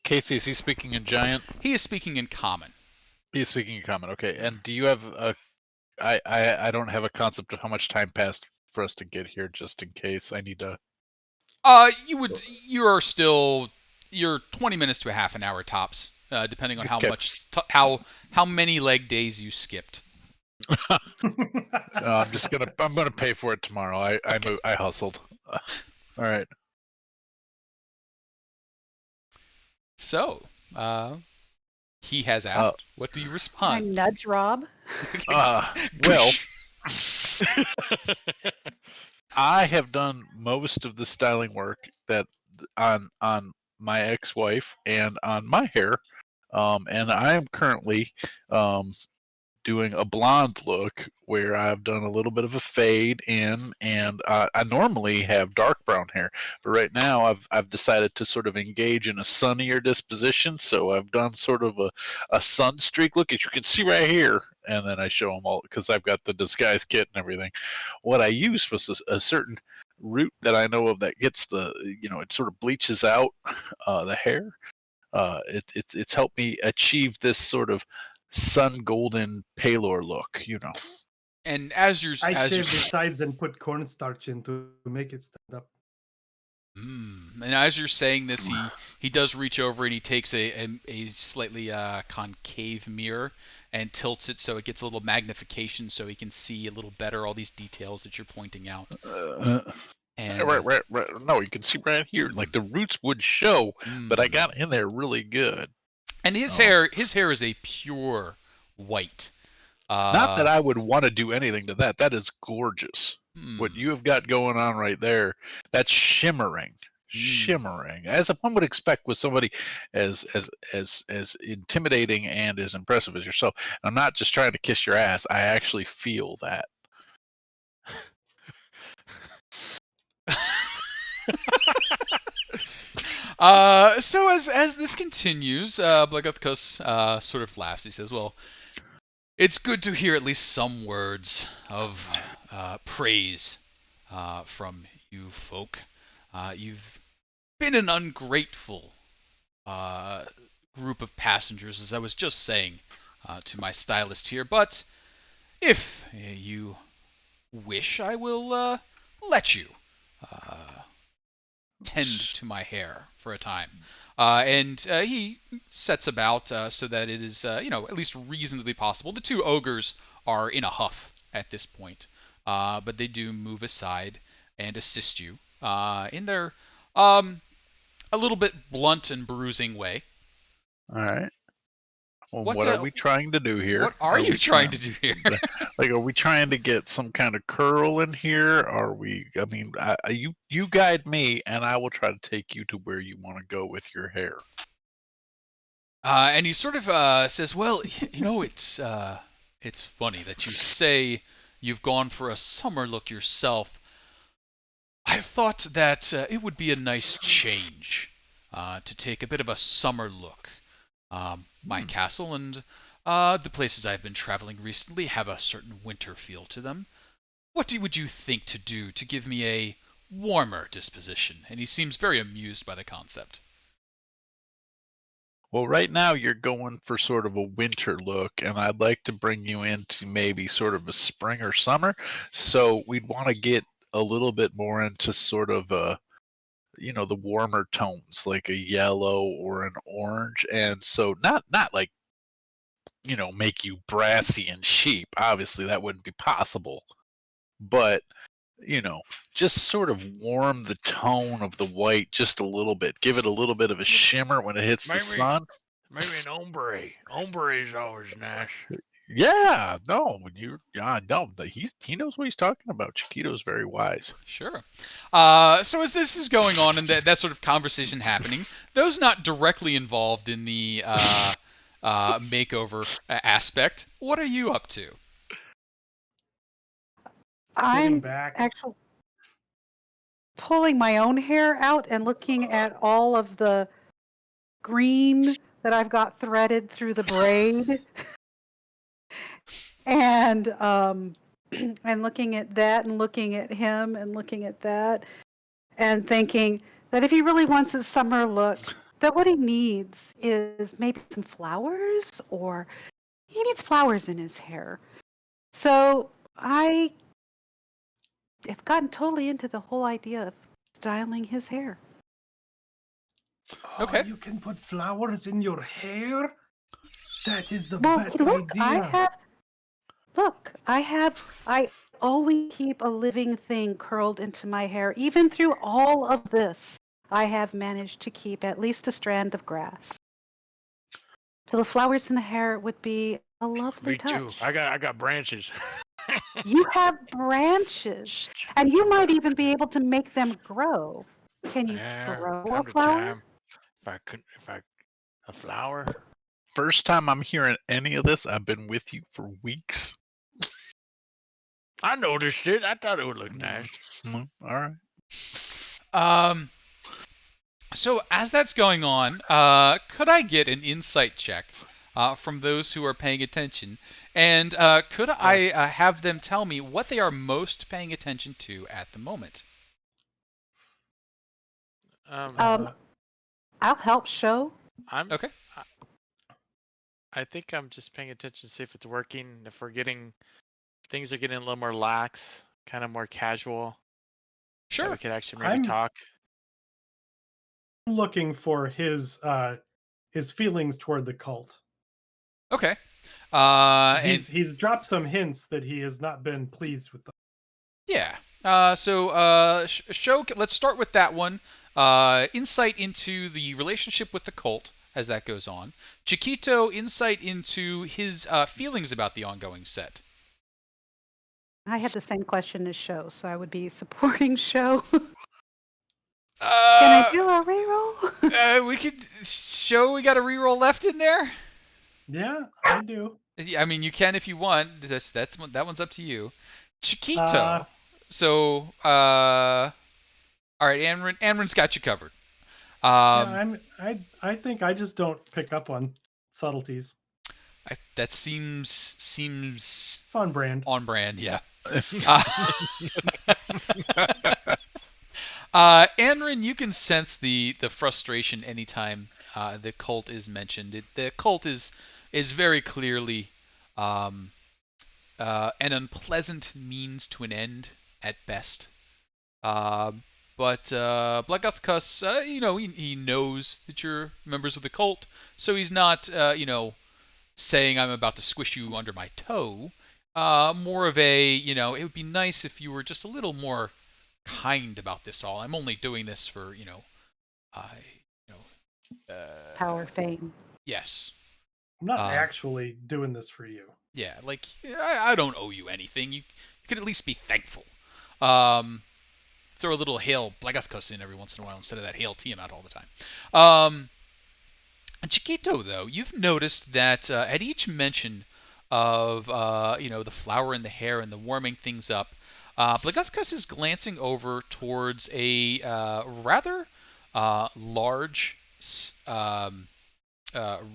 Casey, is he speaking in giant? He is speaking in common. He is speaking in common. Okay. And do you have a? I don't have a concept of how much time passed for us to get here, just in case I need to. You're 20 minutes to a half an hour tops, depending on how Okay. how many leg days you skipped. I'm gonna pay for it tomorrow. I hustled. All right. So, he has asked, what do you I respond? nudge Rob. Well, I have done most of the styling work that on my ex-wife and on my hair, and I am currently doing a blonde look where I've done a little bit of a fade in, and I normally have dark brown hair, but right now I've decided to sort of engage in a sunnier disposition, so I've done sort of a sun streak look, as you can see right here, and then I show them all because I've got the disguise kit and everything. What I used was a certain root that I know of that gets it sort of bleaches out the hair. It's helped me achieve this sort of sun golden palor look, And as you're I as you're shaved the sides and put cornstarch in to make it stand up. And as you're saying this, he does reach over and he takes a slightly concave mirror and tilts it so it gets a little magnification so he can see a little better all these details that you're pointing out. And right. No, you can see right here, like the roots would show, but I mm. got in there really good. And his hair is a pure white. Not that I would want to do anything to that. That is gorgeous. What you have got going on right there, that's shimmering, as one would expect with somebody as intimidating and as impressive as yourself. I'm not just trying to kiss your ass. I actually feel that. So as this continues, Blagathkus sort of laughs. He says, "Well, it's good to hear at least some words of praise from you folk. You've been an ungrateful group of passengers, as I was just saying to my stylist here. But if you wish, I will let you tend to my hair for a time. And he sets about so that it is, at least reasonably possible. The two ogres are in a huff at this point, but they do move aside and assist you in their a little bit blunt and bruising way. All right. Well, What what are we trying to do here? what are you trying to do here? Like, are we trying to get some kind of curl in here? Are we? I mean, you guide me, and I will try to take you to where you want to go with your hair. And he sort of says, "Well, it's funny that you say you've gone for a summer look yourself. I thought that it would be a nice change to take a bit of a summer look. My castle and the places I've been traveling recently have a certain winter feel to them. Would you think to do to give me a warmer disposition?" And he seems very amused by the concept. Well, right now you're going for sort of a winter look, and I'd like to bring you into maybe sort of a spring or summer. So we'd want to get a little bit more into sort of the warmer tones, like a yellow or an orange. And so not like, make you brassy and cheap. Obviously, that wouldn't be possible. But just sort of warm the tone of the white just a little bit. Give it a little bit of a shimmer when it hits the Maybe sun. maybe an ombre. Ombre is always nice. Yeah, no, no, he knows what he's talking about. Chiquito's very wise. Sure. So as this is going on and that sort of conversation happening, those not directly involved in the makeover aspect, what are you up to? Sitting I'm back. actually pulling my own hair out and looking at all of the green that I've got threaded through the braid, and and looking at that, and looking at him, and looking at that, and thinking that if he really wants his summer look, that what he needs is maybe some flowers, or he needs flowers in his hair. So I have gotten totally into the whole idea of styling his hair. Oh, Okay. you can put flowers in your hair? That is the Well, best look, idea. I always keep a living thing curled into my hair. Even through all of this, I have managed to keep at least a strand of grass. So the flowers in the hair would be a lovely Me too. touch. I got branches. You have branches, and you might even be able to make them grow. Can you Yeah, grow a time to flower? time. A flower. First time I'm hearing any of this. I've been with you for weeks. I noticed it. I thought it would look nice. All right. So as that's going on, could I get an insight check from those who are paying attention? And could I have them tell me what they are most paying attention to at the moment? I'll help show. I'm. Okay. I think I'm just paying attention to see if it's working. If things are getting a little more lax, kind of more casual, that we Sure. could actually maybe I'm talk. looking for his feelings toward the cult. Okay. And He's dropped some hints that he has not been pleased with them. yeah. Show. Let's start with that one. Insight into the relationship with the cult as that goes on. Chiquito, insight into his feelings about the ongoing set. I had the same question as Show, so I would be supporting Show. Can I do a reroll? We could show we got a reroll left in there. Yeah, I do. I mean, you can if you want. That one's up to you. Chiquito. So, all right, Amren's got you covered. Yeah, I think I just don't pick up on subtleties. That seems It's on brand. on brand, yeah. Anrin, you can sense the frustration anytime the cult is mentioned. The cult is very clearly an unpleasant means to an end at best. But Blagathkus, he knows that you're members of the cult, so he's not, saying I'm about to squish you under my toe. More of a, it would be nice if you were just a little more kind about this all. I'm only doing this for, uh, you Power, fame. yes. I'm not Um, actually doing this for you. Yeah, like I don't owe you anything. You could at least be thankful. Um, Throw a little hail Blagathkus in every once in a while instead of that hail Tiamat all the time. Chiquito, though, you've noticed that at each mention of the flower in the hair and the warming things up, Blagathkus is glancing over towards a rather large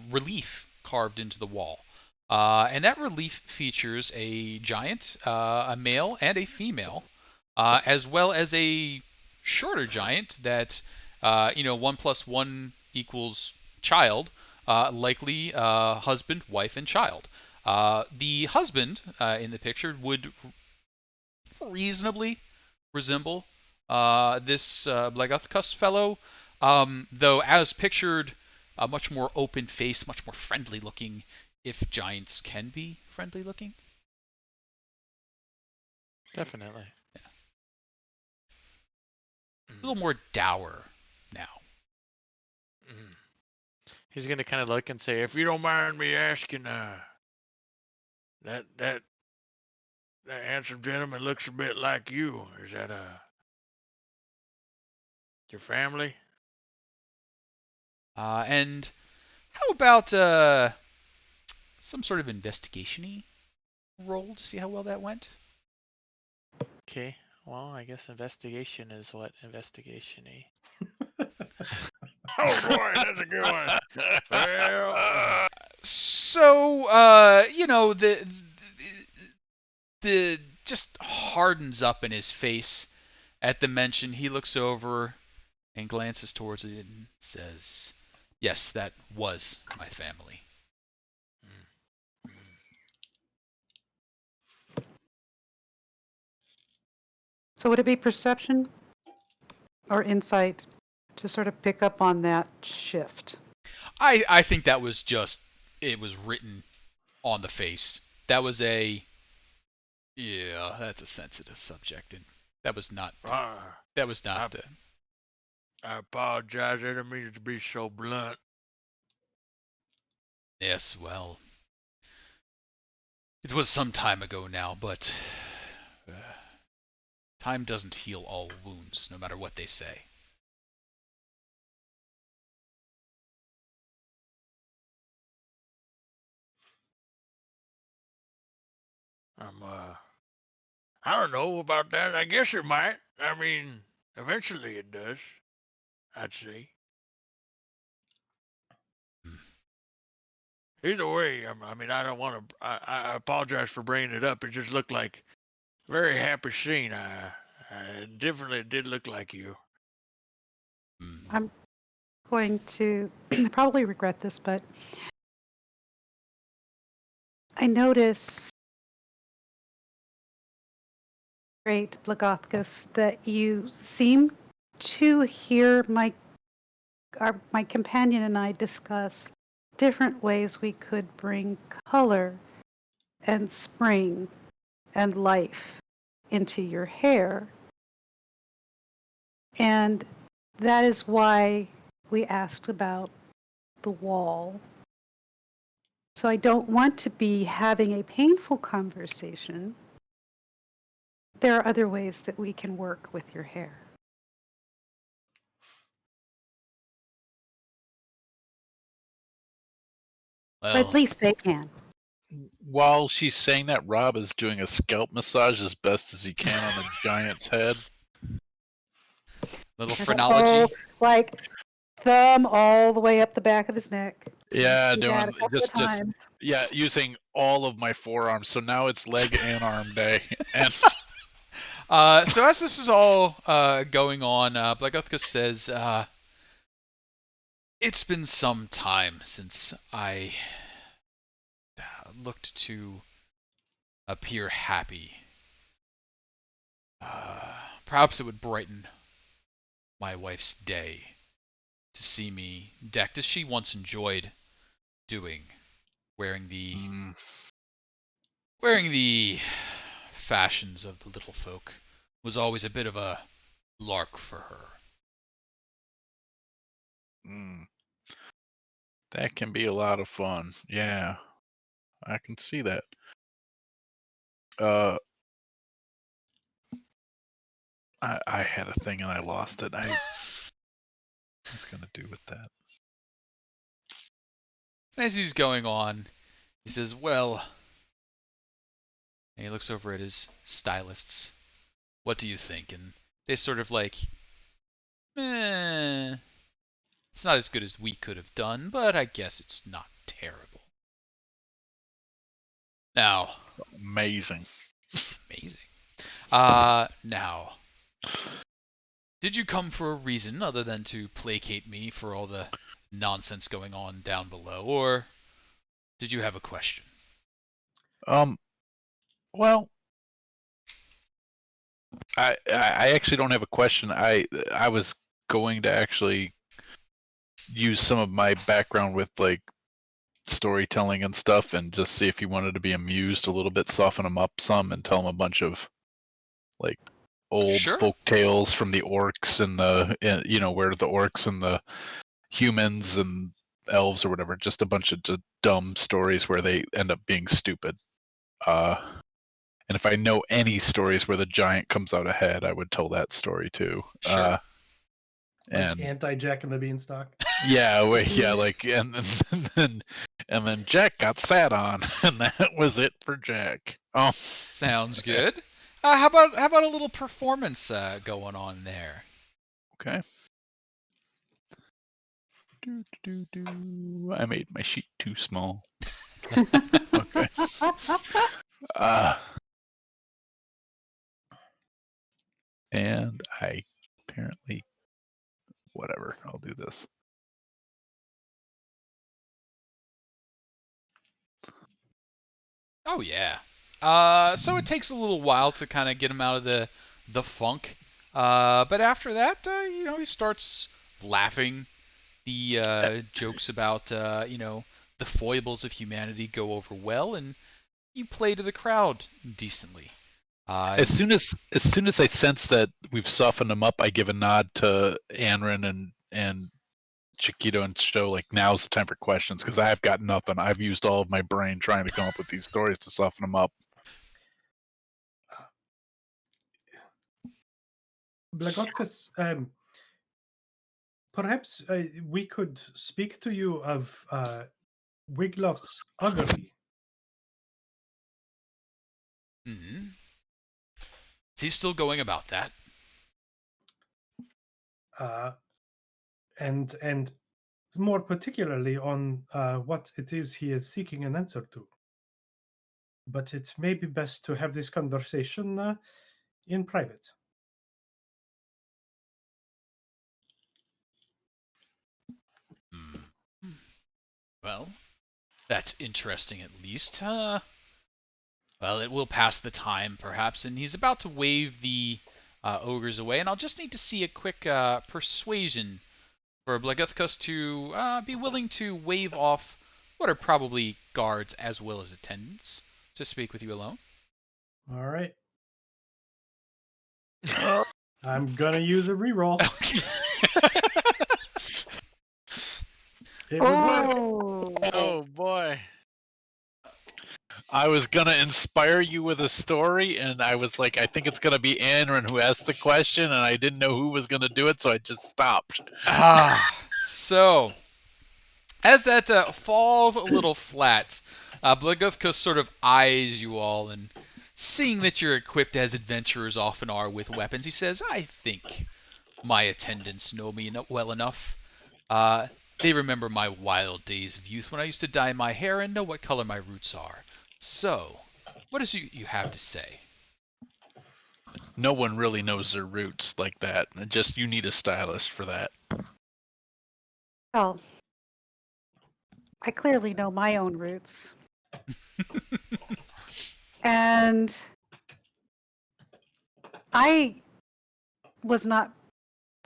relief carved into the wall. And that relief features a giant, a male and a female, as well as a shorter giant that, 1 plus 1 equals child, likely husband, wife, and child. The husband in the picture would reasonably resemble this Blagathkus fellow, though as pictured, a much more open face, much more friendly looking, if giants can be friendly looking. Definitely. A little more dour now. Mm. He's gonna kind of look and say, "If you don't mind me asking, that handsome gentleman looks a bit like you. Is that your family?" And how about some sort of investigation-y roll to see how well that went? Okay. Well, I guess investigation is what investigation-y. Oh boy, that's a good one. Well, So, the just hardens up in his face at the mention. He looks over and glances towards it and says, "Yes, that was my family." So would it be perception or insight to sort of pick up on that shift? I think that was just, it was written on the face. That was that's a sensitive subject, and that was not that was not. I apologize. I didn't mean it to be so blunt. Yes, well, it was some time ago now, but time doesn't heal all wounds, no matter what they say. I'm I don't know about that. I guess it might. I mean, eventually it does. I'd say. Hmm. Either way, I mean, I don't want to. I apologize for bringing it up. It just looked like a very happy scene. Definitely did look like you. Hmm. I'm going to probably regret this, but I notice, great Blagothkus, that you seem to hear my companion and I discuss different ways we could bring color and spring and life into your hair. And that is why we asked about the wall. So I don't want to be having a painful conversation. There are other ways that we can work with your hair. Or at Well, least they can. While she's saying that, Rob is doing a scalp massage as best as he can on the giant's head. little Oh, phrenology. like thumb all the way up the back of his neck. Yeah, Do that a doing couple of just times. yeah, using all of my forearms. So now it's leg and arm day. And So as this is all going on, Blagothkus says, "It's been some time since I looked to appear happy. Perhaps it would brighten my wife's day to see me decked as she once enjoyed doing, wearing the wearing the fashions of the little folk was always a bit of a lark for her. That can be a lot of fun. Yeah, I can see that. I had a thing and I lost it. I was gonna do with that. As he's going on, he says, well, and he looks over at his stylists. What do you think? And they sort of like, it's not as good as we could have done, but I guess it's not terrible. Now, Amazing. amazing. Now, did you come for a reason other than to placate me for all the nonsense going on down below, or did you have a question? Well, I actually don't have a question. I was going to actually use some of my background with like storytelling and stuff, and just see if he wanted to be amused a little bit, soften him up some, and tell him a bunch of like old Sure. folk tales from the orcs and where the orcs and the humans and elves or whatever, just a bunch of just dumb stories where they end up being stupid. And if I know any stories where the giant comes out ahead, I would tell that story too. Sure. Like And anti-Jack and the Beanstalk. yeah, like and then Jack got sat on, and that was it for Jack. Oh, Sounds good. How about a little performance going on there? okay. I made my sheet too small. Okay. And I apparently, whatever, I'll do this. Oh yeah. So it takes a little while to kind of get him out of the funk. But after that, he starts laughing. The jokes about the foibles of humanity go over well, and you play to the crowd decently. As soon as I sense that we've softened him up, I give a nod to Anrin and Chiquito and show like now's the time for questions, because I've got nothing. I've used all of my brain trying to come up with these stories to soften them up. Blagothkus, perhaps we could speak to you of Wiglof's augury. Mm-hmm. Is he still going about that? And more particularly on what it is he is seeking an answer to. But it may be best to have this conversation in private. Well, that's interesting at least. Well, it will pass the time, perhaps, and he's about to wave the ogres away, and I'll just need to see a quick persuasion for Blaguthkus to be willing to wave off what are probably guards as well as attendants to speak with you alone. All right. I'm gonna use a reroll. It was worse. Oh boy. I was gonna inspire you with a story, and I was like, I think it's gonna be Anrin who asked the question, and I didn't know who was gonna do it, so I just stopped. So, as that falls a little flat, Blaguthkus sort of eyes you all, and seeing that you're equipped as adventurers often are with weapons, he says, I think my attendants know me well enough. They remember my wild days of youth when I used to dye my hair and know what color my roots are. So, what is you have to say? No one really knows their roots like that. Just you need a stylist for that. Well, I clearly know my own roots. And I was not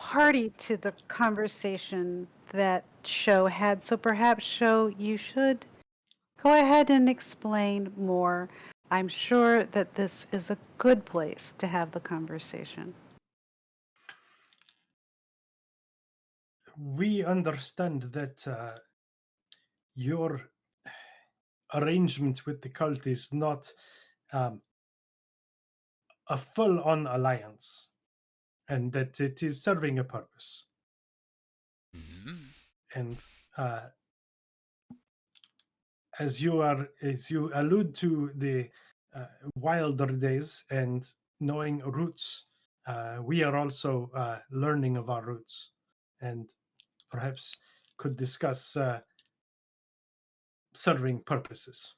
party to the conversation that Sho had, so perhaps, Sho, you should go ahead and explain more. I'm sure that this is a good place to have the conversation. We understand that your arrangement with the cult is not um, a full-on alliance, and that it is serving a purpose. Mhm. And as you allude to the wilder days and knowing roots, we are also learning of our roots, and perhaps could discuss serving purposes.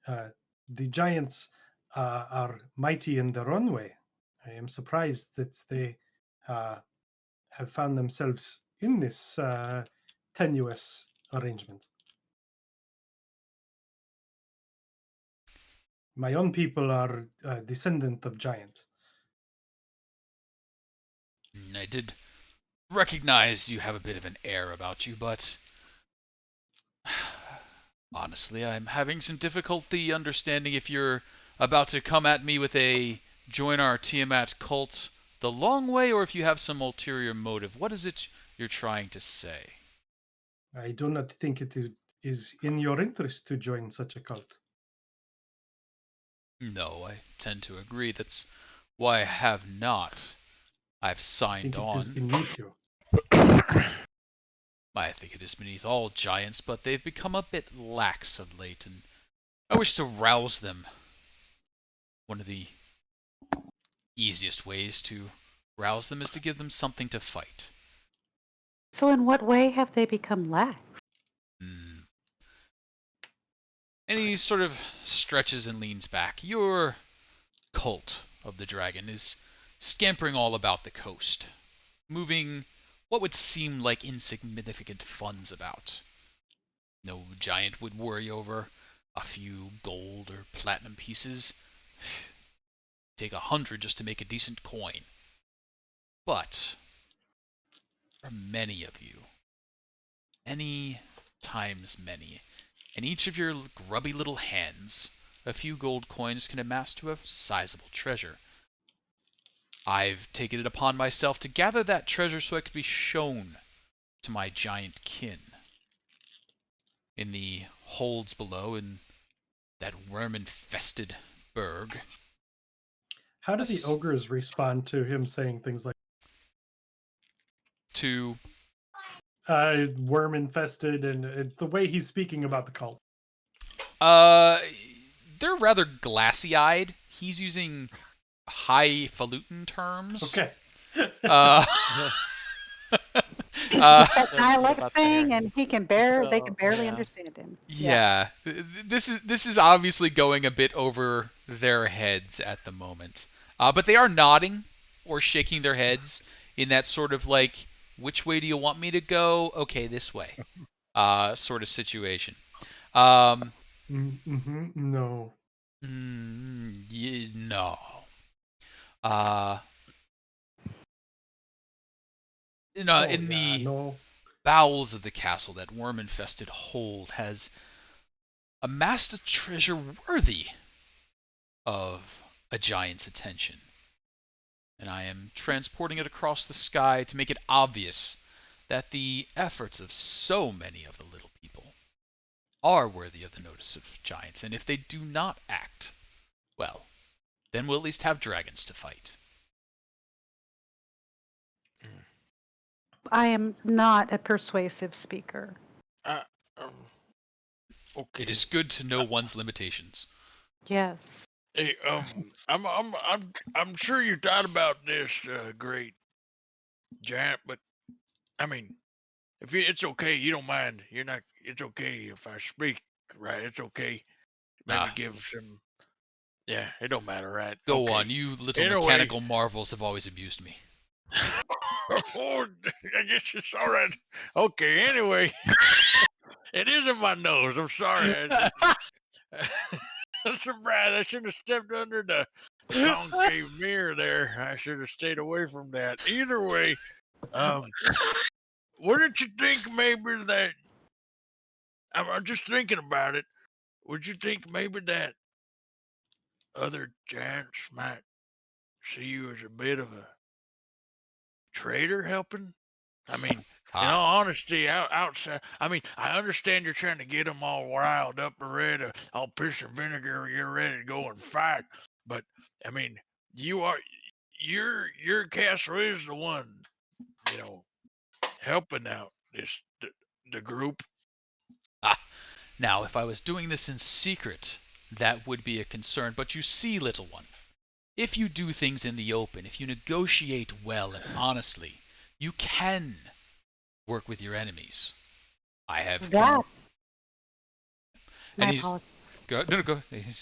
The giants are mighty in their own way. I am surprised that they have found themselves in this tenuous arrangement. My own people are descendant of giant. I did recognize you have a bit of an air about you, but honestly, I'm having some difficulty understanding if you're about to come at me with a join our Tiamat cult the long way, or if you have some ulterior motive. What is it you're trying to say? I do not think it is in your interest to join such a cult. No, I tend to agree. That's why I have not. I've I signed think it is on. beneath you. I think it is beneath all giants, but they've become a bit lax of late, and I wish to rouse them. One of the easiest ways to rouse them is to give them something to fight. So, in what way have they become lax? Hmm. And he sort of stretches and leans back. Your cult of the dragon is scampering all about the coast, moving what would seem like insignificant funds about. No giant would worry over a few gold or platinum pieces. Take 100 just to make a decent coin. But for many of you, many times many, in each of your grubby little hands, a few gold coins can amass to a sizable treasure. I've taken it upon myself to gather that treasure so it could be shown to my giant kin. In the holds below, in that worm-infested berg. How do the ogres respond to him saying things like To worm infested and the way he's speaking about the cult? they're rather glassy-eyed. He's using highfalutin terms. Okay. Uh, It's uh, that That's dialect about the thing, hair. and they can barely Yeah. understand him. yeah, this is obviously going a bit over their heads at the moment. But they are nodding or shaking their heads in that sort of like, which way do you want me to go? Okay, this way. Sort of situation. Um, Mm-hmm. No. no. Uh, Oh in yeah. the No. bowels of the castle, that worm-infested hold has amassed a treasure worthy of a giant's attention, and I am transporting it across the sky to make it obvious that the efforts of so many of the little people are worthy of the notice of giants, and if they do not act, well, then we'll at least have dragons to fight. I am not a persuasive speaker. Uh, um, okay. It is good to know one's limitations. Yes. Hey, I'm sure you thought about this, great giant, but I mean, if it's okay, you don't mind. You're not. It's okay if I speak, right? It's okay. Maybe Ah, give some. Yeah, it don't matter, right? go Okay. on, you little Anyway, mechanical marvels have always amused me. oh, I guess it's all right. Okay. Anyway, it isn't my nose. I'm sorry. That's a bad. I should have stepped under the concave mirror there. I should have stayed away from that. Either way, wouldn't you think maybe that I'm just thinking about it. Would you think maybe that other giants might see you as a bit of a traitor helping? I mean, in all honesty, outside, I mean, I understand you're trying to get them all riled up and ready to all piss and vinegar, you're ready to go and fight. But I mean, you are your castle is the one, you know, helping out the group. Ah, now, if I was doing this in secret, that would be a concern. But you see, little one, if you do things in the open, if you negotiate well and honestly, you can work with your enemies. I have That, and my he's apologies. go no, no go.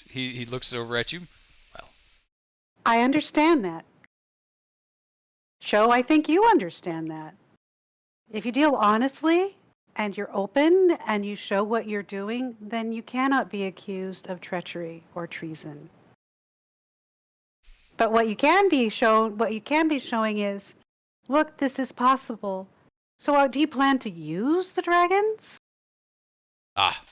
He looks over at you. Well, I understand that. Joe, I think you understand that. If you deal honestly and you're open and you show what you're doing, then you cannot be accused of treachery or treason. But what you can be showing is, look, this is possible. So do you plan to use the dragons? ah,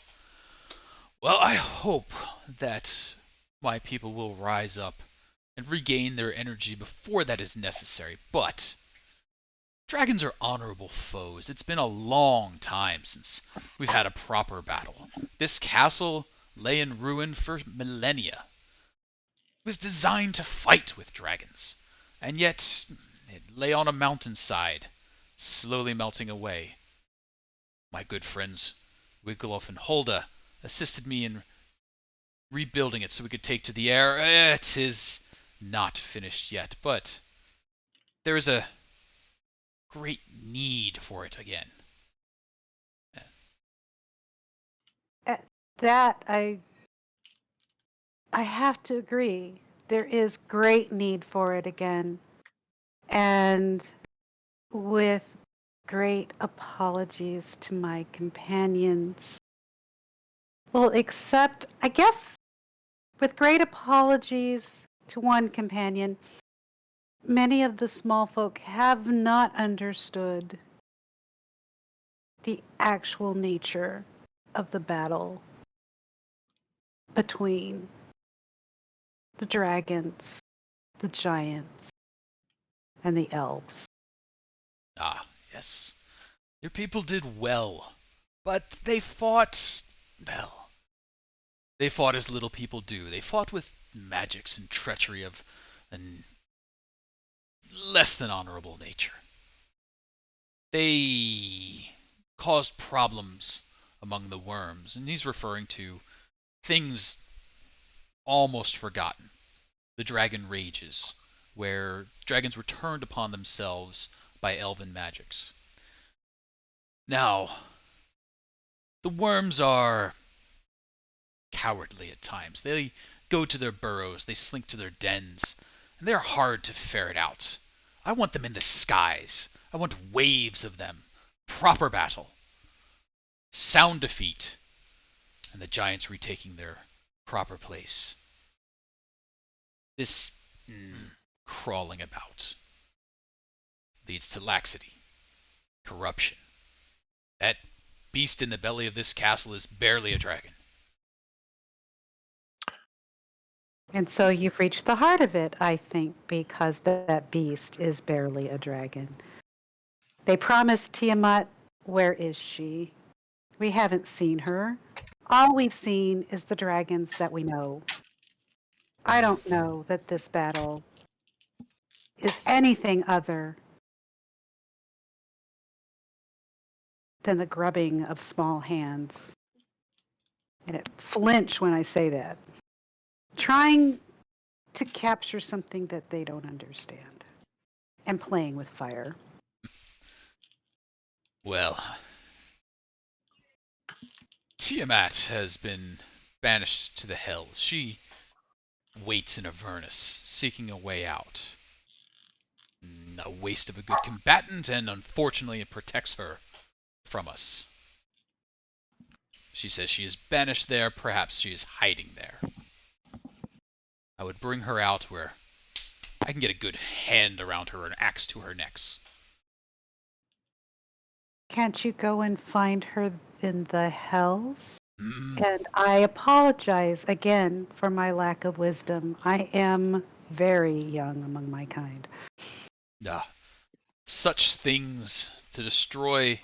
well, I hope that my people will rise up and regain their energy before that is necessary. But dragons are honorable foes. It's been a long time since we've had a proper battle. This castle lay in ruin for millennia. It was designed to fight with dragons, and yet it lay on a mountainside, slowly melting away. My good friends Wiggloff and Hulda assisted me in rebuilding it so we could take to the air. It is not finished yet, but there is a great need for it again. That I have to agree. There is great need for it again. And with great apologies to my companions. Well, except, I guess, with great apologies to one companion, many of the small folk have not understood the actual nature of the battle between the dragons, the giants, and the elves. Ah, yes. Your people did well, but they fought, well, they fought as little people do. They fought with magics and treachery of an less than honorable nature. They caused problems among the worms, and he's referring to things almost forgotten. The dragon rages, where dragons were turned upon themselves by elven magics. Now, the worms are cowardly at times. They go to their burrows, they slink to their dens, and they're hard to ferret out. I want them in the skies. I want waves of them. Proper battle. Sound defeat. And the giants retaking their proper place. This crawling about leads to laxity, corruption. That beast in the belly of this castle is barely a dragon. And so you've reached the heart of it, I think, because that beast is barely a dragon. They promised Tiamat, where is she? We haven't seen her. All we've seen is the dragons that we know. I don't know that this battle is anything other than the grubbing of small hands. And it flinch when I say that. Trying to capture something that they don't understand and playing with fire. Well, Tiamat has been banished to the hells. She waits in Avernus, seeking a way out. A waste of a good combatant, and unfortunately it protects her from us. She says she is banished there, perhaps she is hiding there. I would bring her out where I can get a good hand around her and axe to her necks. Can't you go and find her in the hells? Mm, And I apologize again for my lack of wisdom. I am very young among my kind. such things to destroy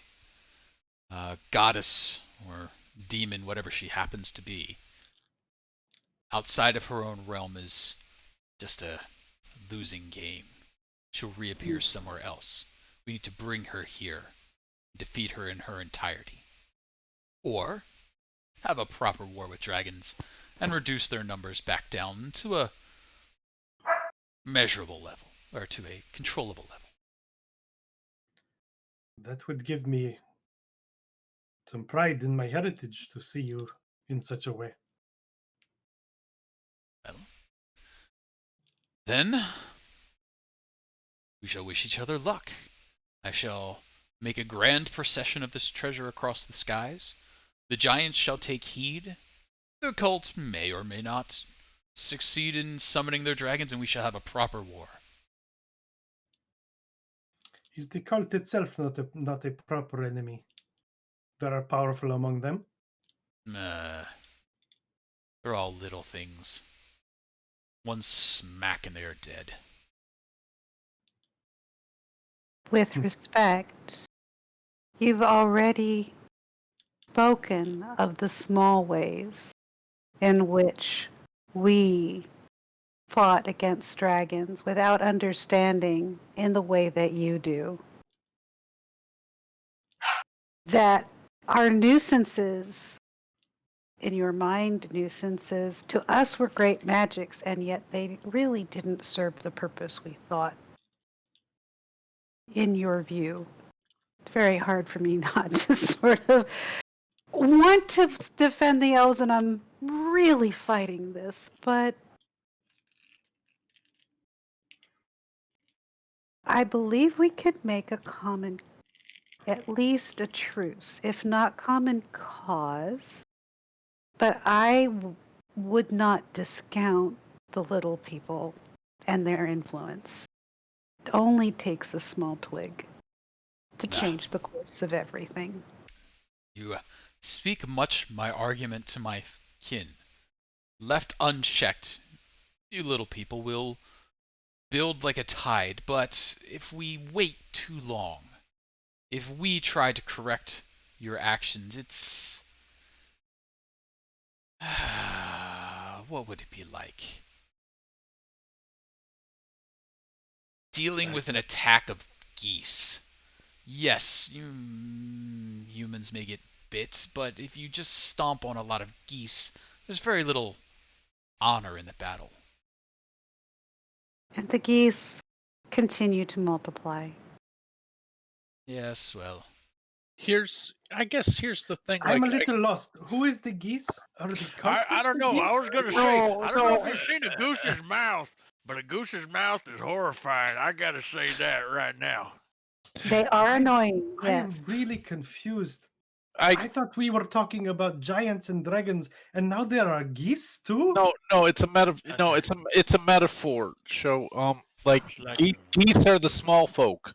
a goddess or demon, whatever she happens to be, outside of her own realm is just a losing game. She'll reappear somewhere else. We need to bring her here, defeat her in her entirety. Or have a proper war with dragons and reduce their numbers back down to a measurable level, or to a controllable level. That would give me some pride in my heritage to see you in such a way. Well, then we shall wish each other luck. I shall make a grand procession of this treasure across the skies. The giants shall take heed. The cult may or may not succeed in summoning their dragons, and we shall have a proper war. Is the cult itself not a proper enemy? There are powerful among them. They're all little things. One smack and they are dead. With respect, you've already spoken of the small ways in which we fought against dragons without understanding in the way that you do. That are nuisances in your mind, nuisances to us were great magics, and yet they really didn't serve the purpose we thought. In your view, it's very hard for me not to sort of want to defend the elves, and I'm really fighting this, but I believe we could make a common, at least a truce, if not common cause. But I would not discount the little people and their influence. It only takes a small twig to change the course of everything. You speak much my argument to my kin. Left unchecked, you little people will build like a tide, but if we wait too long, if we try to correct your actions, it's... what would it be like? Dealing with an attack of geese. Yes, humans may get bit, but if you just stomp on a lot of geese, there's very little honor in the battle. And the geese continue to multiply. Yes, well, I guess here's the thing. I'm a Like, little lost. Who is the geese? Are the cultists I don't the know. I geese? was gonna say No, I don't know if no. you've seen a goose's mouth, but a goose's mouth is horrifying. I gotta say that right now. They are annoying, I am yes. really confused. I thought we were talking about giants and dragons, and now there are geese too. no, it's a it's a metaphor. So, like It's like geese are the small folk.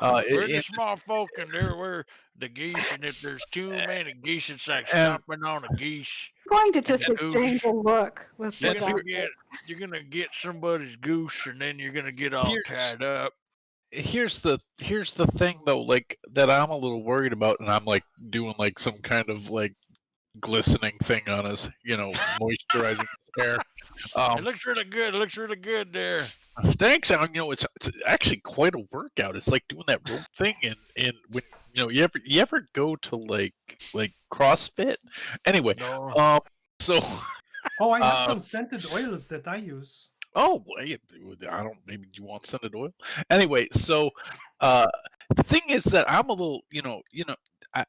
we're the small folk, and we're the geese. And if there's too many geese, it's like and stomping on a geese. I'm going to And just the exchange goose. a look with You're what gonna that get you're gonna get somebody's goose, and then you're gonna get all here's tied up. here's the thing though, like that I'm a little worried about, and I'm like doing like some kind of like glistening thing on his, moisturizing his hair. It looks really good. It looks really good there. Thanks. It's actually quite a workout. It's like doing that rope thing, and when you ever go to like CrossFit. Anyway, No. so Oh, I have uh, some scented oils that I use. oh wait, I don't. Maybe you want scented oil. Anyway, so the thing is that I'm a little,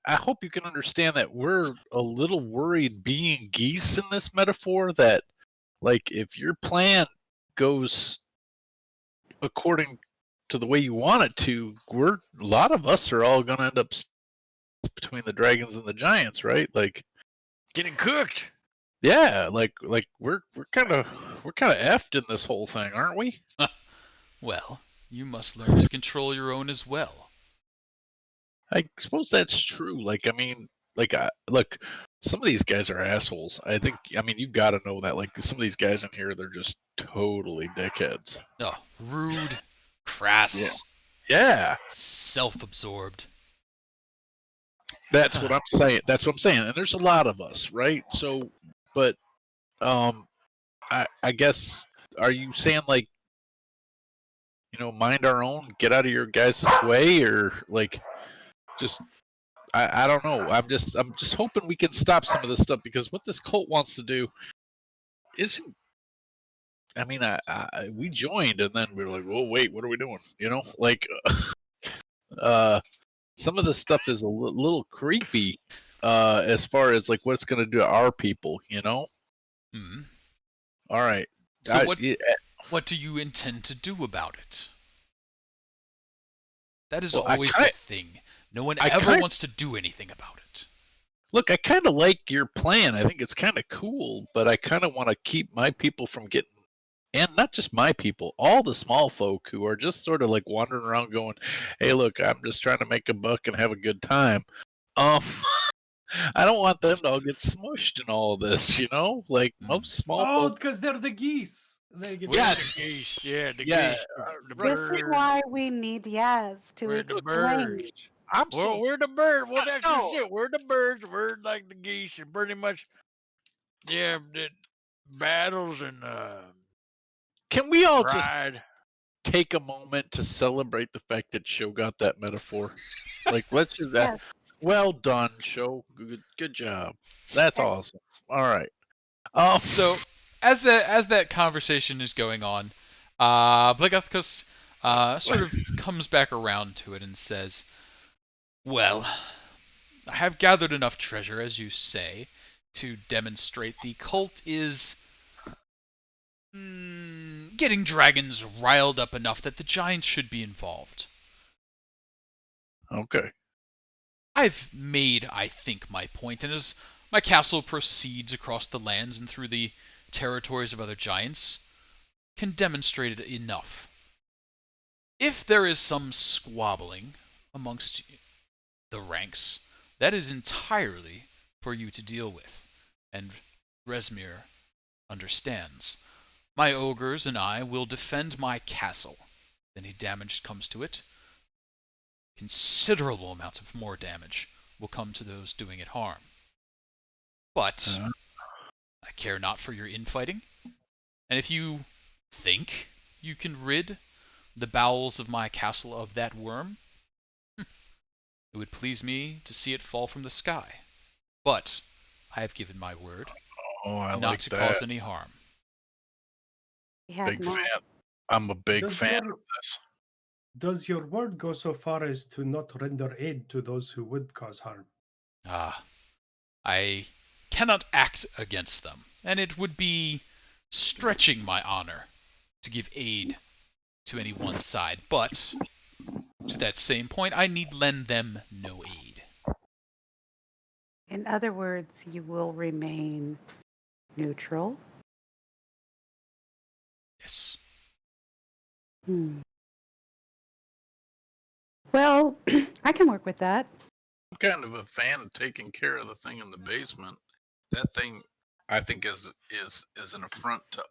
I hope you can understand that we're a little worried being geese in this metaphor, that like if your plan goes according to the way you want it to, a lot of us are all going to end up between the dragons and the giants, right? Like Getting cooked. Yeah, like we're kind of effed in this whole thing, aren't we? Well, you must learn to control your own as well. I suppose that's true. Like, I mean, like, look, some of these guys are assholes. I mean, you got to know that. Like, some of these guys in here, they're just totally dickheads. Oh, rude, Yeah. crass, Yeah, self-absorbed. that's what I'm saying. That's what I'm saying. And there's a lot of us, right? So, but, I guess, are you saying like, mind our own, get out of your guys' way, or like, just I don't know. I'm just hoping we can stop some of this stuff because what this cult wants to do isn't. I mean, we joined and then we were like, "Whoa, wait, what are we doing?" Like, uh, some of this stuff is a little creepy, as far as like what it's gonna do to our people. Hmm. All right. So what do you intend to do about it? That is Well, always the thing. No one I ever kind wants to do anything about it. look. I kind of like your plan. I think it's kind of cool, but I kind of want to keep my people from getting. And not just my people, all the small folk who are just sort of like wandering around going, "Hey, look, I'm just trying to make a buck and have a good time." Um, I don't want them to all get smushed in all of this, Like most small Oh, folk. because they're the geese. They get We're Yeah, the geese. Yeah, the yeah, geese. The right. This is birds. why we need Yaz to We're the explain. birds. I'm Well, so we're the birds. Well, that's just no. it. We're the birds. We're like the geese, and pretty much, yeah, the battles and Can we all just pride. take a moment to celebrate the fact that Show got that metaphor? Like, let's just that. Yes. Well done, Show. Good job. That's And awesome. All right. Um. So, as that conversation is going on, Blegothkus sort of comes back around to it and says, "Well, I have gathered enough treasure, as you say, to demonstrate the cult is getting dragons riled up enough that the giants should be involved. Okay. I've made, I think, my point, and as my castle proceeds across the lands and through the territories of other giants, can demonstrate it enough. If there is some squabbling amongst the ranks, that is entirely for you to deal with, and Resmir understands. My ogres and I will defend my castle. If any damage comes to it, considerable amount of more damage will come to those doing it harm. But I care not for your infighting, and if you think you can rid the bowels of my castle of that worm, it would please me to see it fall from the sky. But I have given my word Oh, I not like to that. cause any harm. we have Big not. fan. I'm a big Does fan your of this. does your word go so far as to not render aid to those who would cause harm? Ah, I cannot act against them, and it would be stretching my honor to give aid to any one side. But to that same point, I need lend them no aid. In other words, you will remain neutral. Yes. Hmm. Well, I can work with that. I'm kind of a fan of taking care of the thing in the basement. That thing, I think, is an affront to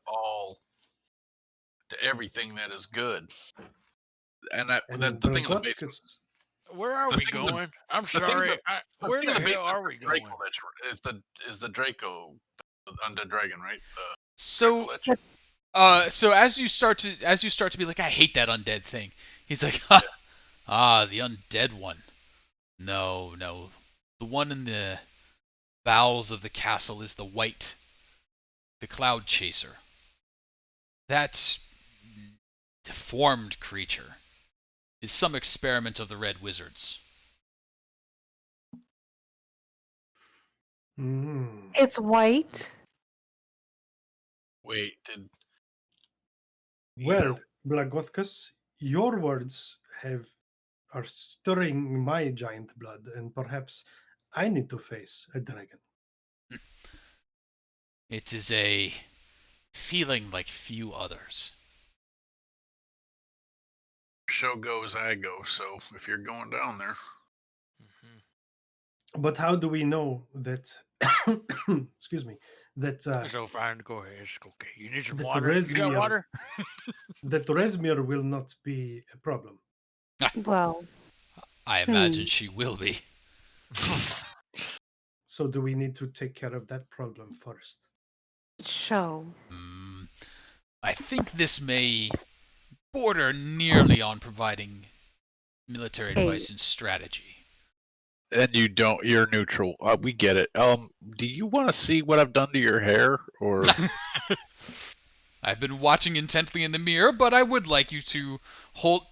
everything that is good. And And the thing in the basement, Belgotkus, Where are the we thing in the going? I'm the thing in the sorry. the Where thing in the the hell basement are we is Draco going? Lich, is the Draco, the undead dragon, right? The Draco So, Lich. so as you start to be like, I hate that undead thing. He's like, ha, the undead one. No, no, the one in the bowels of the castle is the white, the cloud chaser. That deformed creature is some experiment of the Red Wizards. mm, It's white. Wait, did either? well, Blagotkus, your words are stirring my giant blood, and perhaps I need to face a dragon. It is a feeling like few others. Show goes, I go. So if you're going down there, But how do we know that? Excuse me. That So fine, go ahead. It's okay. You need some that water? You got Rezmir water? that Rezmir will not be a problem. Well, I imagine she will be. So do we need to take care of that problem first? show. I think this may border nearly on providing military Hey. advice and strategy. and you don't, you're neutral. We get it. Do you want to see what I've done to your hair, or? I've been watching intently in the mirror, but I would like you to hold.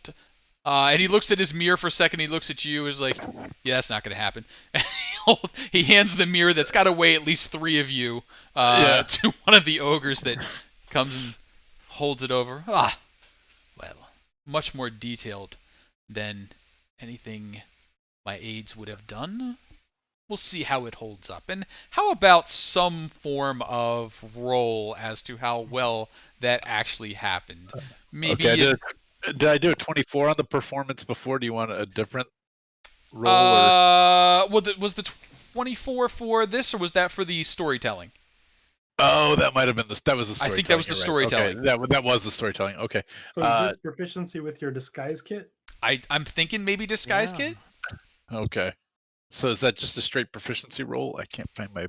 And he looks at his mirror for a second. He looks at you. Is like, yeah, that's not going to happen. He hands the mirror that's got to weigh at least 3 of you to one of the ogres that comes and holds it over. Ah, well, much more detailed than anything my aides would have done. We'll see how it holds up. And how about some form of roll as to how well that actually happened? Maybe Okay, did I do a 24 on the performance before? Do you want a different roll? Or? Was the 24 for this, or was that for the storytelling? Oh, that might have been that was the I storytelling. think that was the storytelling. Okay, that was the storytelling. Okay. So is this proficiency with your disguise kit? I'm thinking maybe disguise Yeah. kit. Okay. So is that just a straight proficiency roll? I can't find my.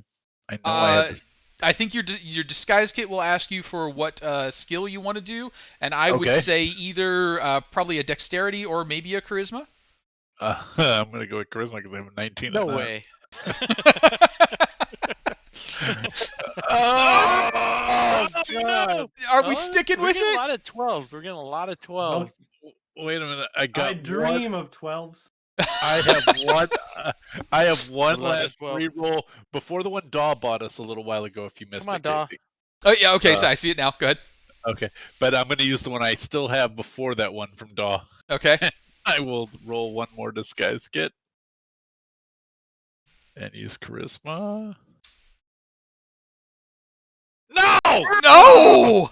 I know I have this. I think your disguise kit will ask you for what skill you want to do, and I would Okay. say either probably a dexterity or maybe a charisma. I'm gonna go with charisma because I have a 19. No on that. way. Oh, God. Are we sticking We're with getting it? a lot of 12s. We're getting a lot of 12s. Wait a minute. I got I dream of 12s. I have one. I have one 11, last 12. reroll before the one Daw bought us a little while ago. If you missed Come on, it, Daw. Casey. Oh yeah, okay, so I see it now. Go ahead. Okay, but I'm going to use the one I still have before that one from Daw. Okay. I will roll one more disguise kit and use charisma. No! No!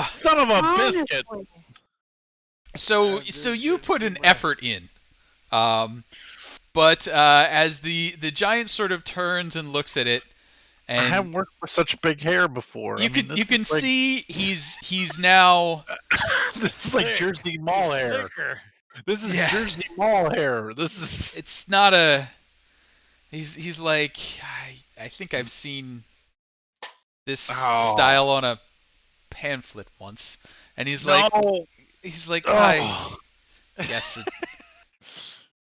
Son of a biscuit! Honestly. So you put an effort in, but as the giant sort of turns and looks at it, I and haven't worked with such big hair before. you I mean, can you this can is like, see he's now this is like Jersey Mall hair. Liquor. This is Yeah. Jersey Mall hair. This is. it's not a he's like I think I've seen this Oh. style on a pamphlet once, and he's No. like I Oh. guess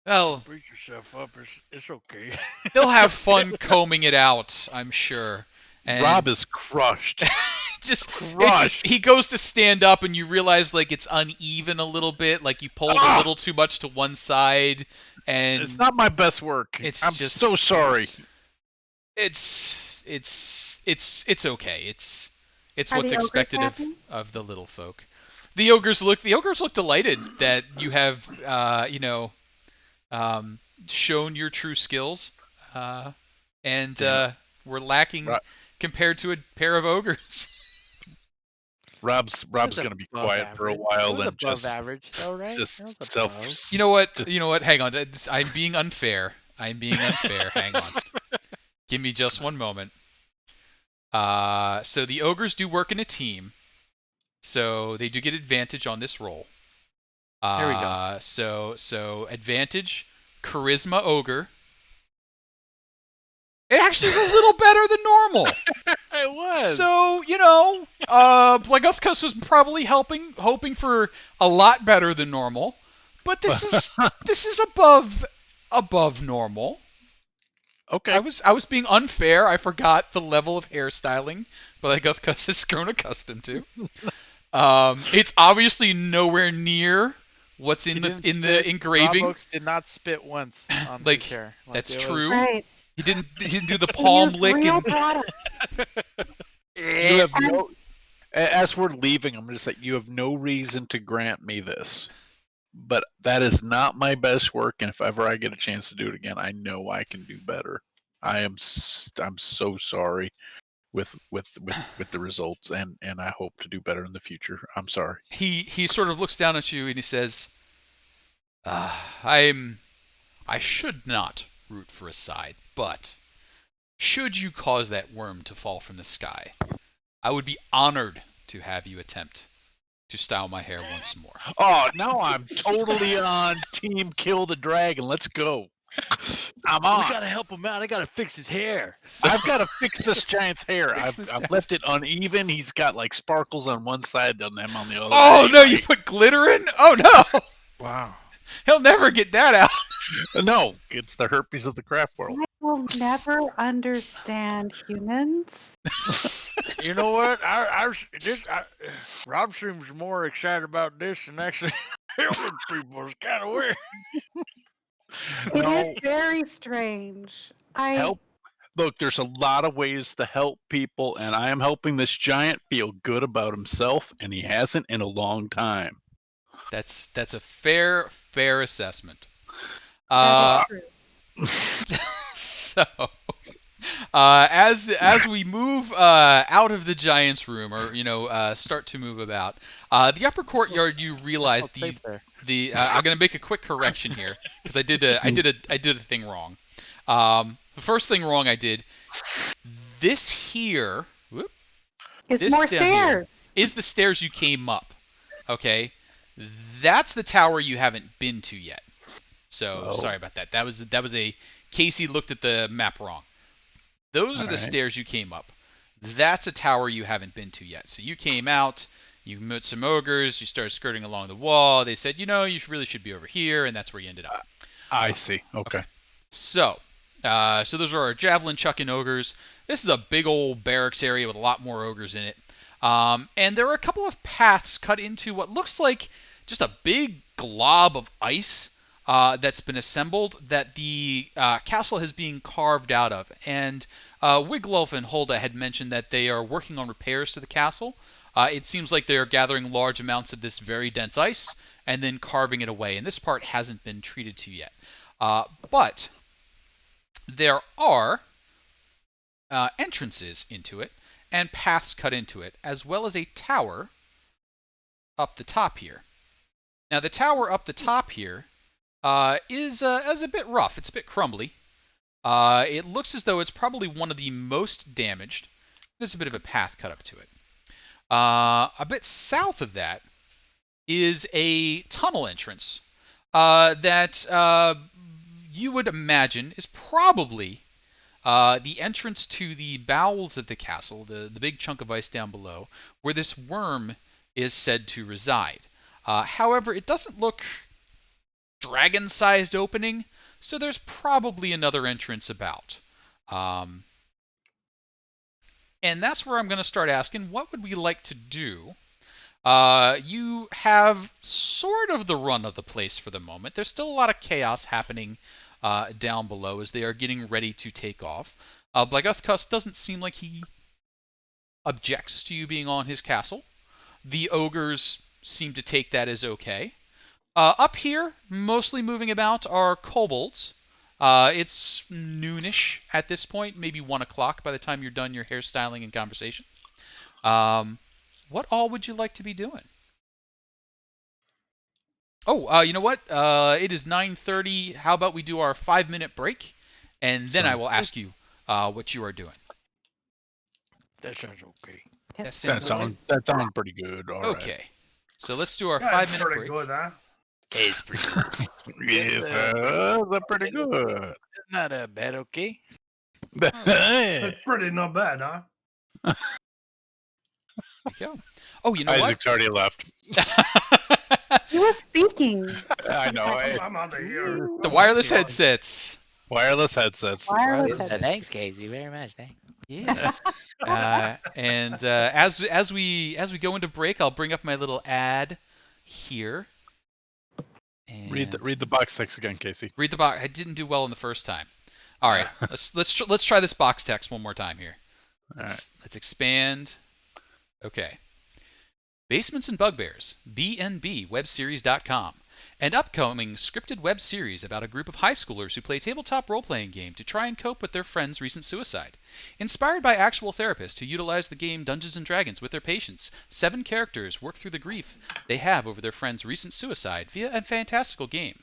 well Beat yourself up. It's okay. they'll have fun combing it out, I'm sure. And Rob is crushed. he goes to stand up and you realize like it's uneven a little bit, like you pulled a little too much to one side, and It's not my best work. It's I'm just- so sorry. it's okay. It's Are what's the ogres expected happy? of the little folk. The ogres look delighted that you have shown your true skills, and we're lacking Right. compared to a pair of ogres. Rob's It was going to be above quiet for a average. while It was and above just average, though, right? It was just self. above. You know what? Just- You know what? Hang on. I'm being unfair. Hang on. Give me just one moment. So the ogres do work in a team, so they do get advantage on this roll. There we go. So advantage, charisma ogre. It actually is a little better than normal. It was. So, Blagothkus was probably hoping for a lot better than normal, but this is above normal. Okay. I was being unfair. I forgot the level of hairstyling Blagothkus has grown accustomed to. It's obviously nowhere near what's in the engraving. Rob Oaks did not spit once on Like, his hair. Like, that's it was- true. Right. He didn't do the We palm use lick real and product. You have no. As we're leaving, I'm just like, you have no reason to grant me this, but that is not my best work. And if ever I get a chance to do it again, I know I can do better. I'm so sorry with the results, and I hope to do better in the future. I'm sorry. He sort of looks down at you and he says, I should not root for a side, but should you cause that worm to fall from the sky, I would be honored to have you attempt to style my hair once more. Oh, now I'm totally on team kill the dragon. Let's go. I'm on. We gotta help him out. I gotta fix his hair. So, I've got to fix this giant's hair. Fix this I've giant's- left it uneven. He's got like sparkles on one side and them on the other. oh no, you Anyway. put glitter in? Oh no, Wow. he'll never get that out. No, it's the herpes of the craft world. I will never understand humans. You know what? Rob seems more excited about this than actually helping people. It's kind of weird. It is No, very strange. help. Look, there's a lot of ways to help people, and I am helping this giant feel good about himself, and he hasn't in a long time. That's a fair assessment. That is true. So, as we move out of the giant's room, or start to move about, the upper courtyard, you realize Oh, safe there. I'm gonna make a quick correction here because I did a thing wrong. The first thing wrong I did. This here, It's this more down here stairs. is the stairs you came up. Okay, that's the tower you haven't been to yet. So Oh. sorry about that. That was a Casey looked at the map wrong. Those are the Alright. stairs you came up. That's a tower you haven't been to yet. So you came out, you met some ogres, you started skirting along the wall. They said, you really should be over here, and that's where you ended up. I see. Okay. So those are our javelin chucking ogres. This is a big old barracks area with a lot more ogres in it. And there are a couple of paths cut into what looks like just a big glob of ice that's been assembled that the castle has been carved out of. And Wiglolf and Holda had mentioned that they are working on repairs to the castle. It seems like they are gathering large amounts of this very dense ice and then carving it away. And this part hasn't been treated to yet. But there are entrances into it and paths cut into it, as well as a tower up the top here. Now, the tower up the top here is a bit rough. It's a bit crumbly. It looks as though it's probably one of the most damaged. There's a bit of a path cut up to it. A bit south of that is a tunnel entrance that you would imagine is probably the entrance to the bowels of the castle, the big chunk of ice down below, where this worm is said to reside. However, it doesn't look dragon-sized opening, so there's probably another entrance about. And that's where I'm going to start asking, what would we like to do? You have sort of the run of the place for the moment. There's still a lot of chaos happening down below as they are getting ready to take off. Blagothkus doesn't seem like he objects to you being on his castle. The ogres seem to take that as okay. Up here, mostly moving about, are kobolds. It's noonish at this point, maybe 1 o'clock by the time you're done your hairstyling and conversation. What all would you like to be doing? Oh, you know what? It is 9:30. How about we do our 5-minute break, and then I will ask you what you are doing. That sounds okay. Yep. That sounds okay. That sounds pretty good. All right. Okay. So let's do our That's 5-minute pretty break. good, huh? It's pretty good. Yes, that's pretty good. Not that bad, okay? That's pretty not bad, huh? There you go. Oh, you know Isaac's already left. what? He was speaking. I know. I'm out of here. The wireless headsets. Wireless headsets. Wireless Wireless headset. Thanks, Casey. Very much. Thanks. Yeah. And as we go into break, I'll bring up my little ad here. And Read the box text again, Casey. read the box. I didn't do well in the first time. All right, let's try this box text one more time here. Let's expand. Okay. Basements and Bugbears, BNBwebseries.com. an upcoming scripted web series about a group of high schoolers who play tabletop role-playing game to try and cope with their friend's recent suicide. Inspired by actual therapists who utilize the game Dungeons & Dragons with their patients, 7 characters work through the grief they have over their friend's recent suicide via a fantastical game.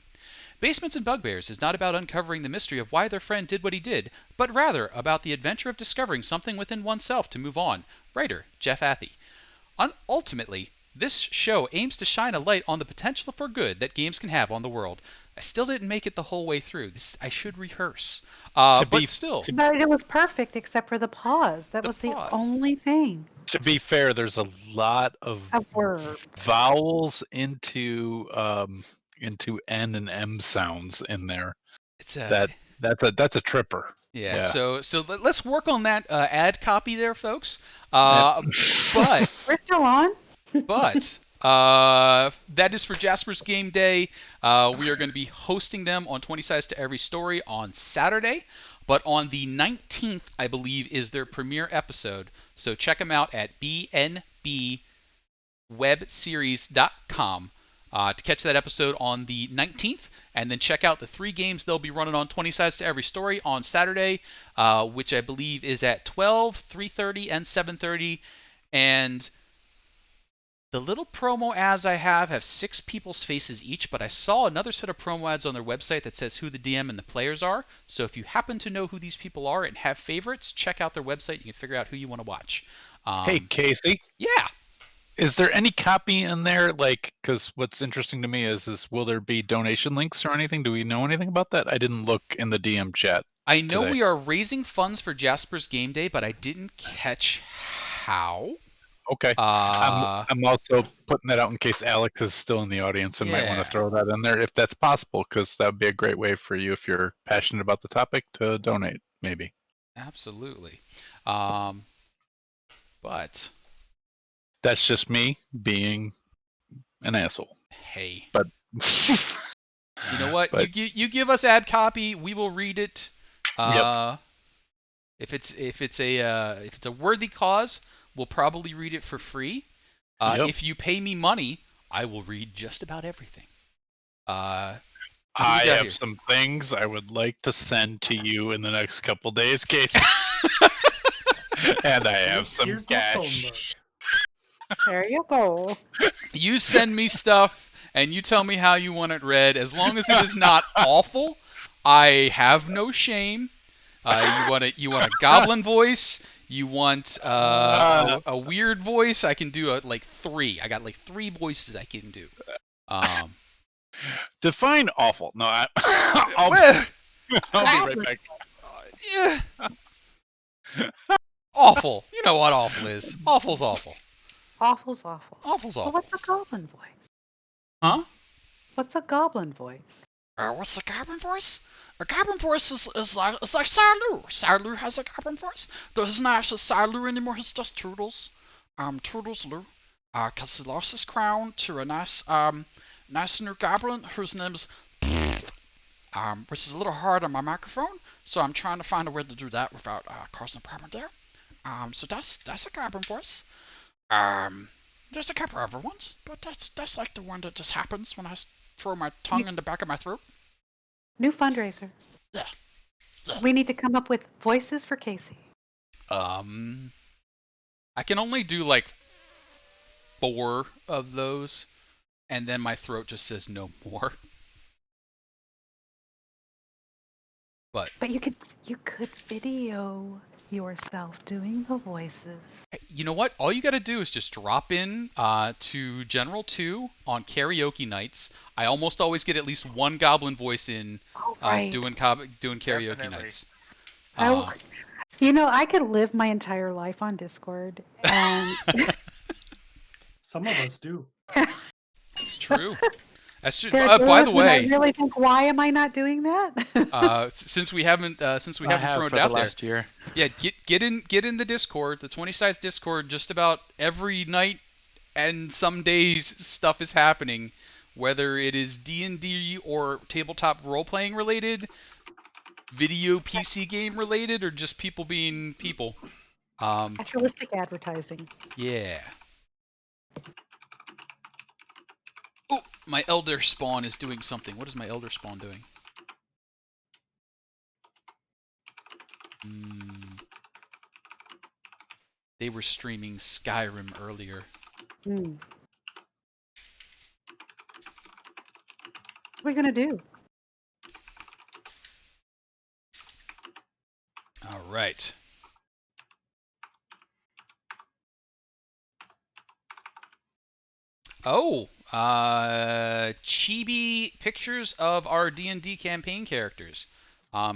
Basements and Bugbears is not about uncovering the mystery of why their friend did what he did, but rather about the adventure of discovering something within oneself to move on. Writer, Jeff Athey. Ultimately, this show aims to shine a light on the potential for good that games can have on the world. I still didn't make it the whole way through. I should rehearse. But still, But it was perfect except for the pause. That The was pause. the only thing. To be fair, there's a lot of A word. vowels into N and M sounds in there. it's a That's a tripper. yeah. Yeah. So let's work on that ad copy there, folks. Yep. But We're still on. But that is for Jasper's Game Day. We are going to be hosting them on 20 Sides to Every Story on Saturday. But on the 19th, I believe, is their premiere episode. So check them out at bnbwebseries.com to catch that episode on the 19th. And then check out the 3 games they'll be running on 20 Sides to Every Story on Saturday, which I believe is at 12, 3:30, and 7:30. And the little promo ads I have 6 people's faces each, but I saw another set of promo ads on their website that says who the DM and the players are. So if you happen to know who these people are and have favorites, check out their website. You can figure out who you want to watch. Hey, Casey, Yeah. is there any copy in there? Like, because what's interesting to me is will there be donation links or anything? Do we know anything about that? I didn't look in the DM chat. I know today. we are raising funds for Jasper's Game Day, but I didn't catch how. Okay. I'm also putting that out in case Alex is still in the audience and might want Yeah. to throw that in there if that's possible, because that would be a great way for you, if you're passionate about the topic, to donate, maybe. Absolutely. But That's just me being an asshole. hey, But you know what? But, You give us ad copy, we will read it. Yep. If it's a worthy cause, we'll probably read it for free. Yep. If you pay me money, I will read just about everything. I got have here? some things I would like to send to you in the next couple days, Casey. And I have some Here's my phone cash. number. There you go. You send me stuff and you tell me how you want it read. As long as it is not awful, I have no shame. You want a goblin voice? You want a weird voice? I can do like 3. I got like 3 voices I can do. Define awful. No, I'll be right back. Yeah. Awful. You know what awful is. Awful's awful. Awful's awful. Awful's Well, awful. what's a goblin voice? Huh? What's a goblin voice? What's the goblin voice? A goblin voice is like Sarlu. Sarlu has a goblin voice. There's not actually Sarlu anymore. He's just Toodles. Toodles Lou. Cause he lost his crown to a nice new goblin whose name's which is a little hard on my microphone. So I'm trying to find a way to do that without causing a problem there. So that's a goblin voice. There's a couple other ones, but that's like the one that just happens when I throw my tongue in the back of my throat. New fundraiser. Yeah. We need to come up with voices for Casey. I can only do like 4 of those, and then my throat just says no more. But you could video yourself doing the voices. you know what? All you got to do is just drop in to General 2 on karaoke nights. I almost always get at least one goblin voice in Oh, right. doing karaoke Definitely. nights. I could live my entire life on Discord, and Some of us do. It's true. That's true. there By are the days when I way, really think, why am I not doing that? since we haven't thrown it out there, last year. yeah, get in the Discord, the 20 Sides Discord. Just about every night and some days stuff is happening, whether it is D&D or tabletop role-playing related, video PC game related, or just people being people. Altruistic advertising. Yeah. Oh, My elder spawn is doing something. What is my elder spawn doing? They were streaming Skyrim earlier. Hmm. What are we gonna do? All right. Oh, chibi pictures of our D&D campaign characters.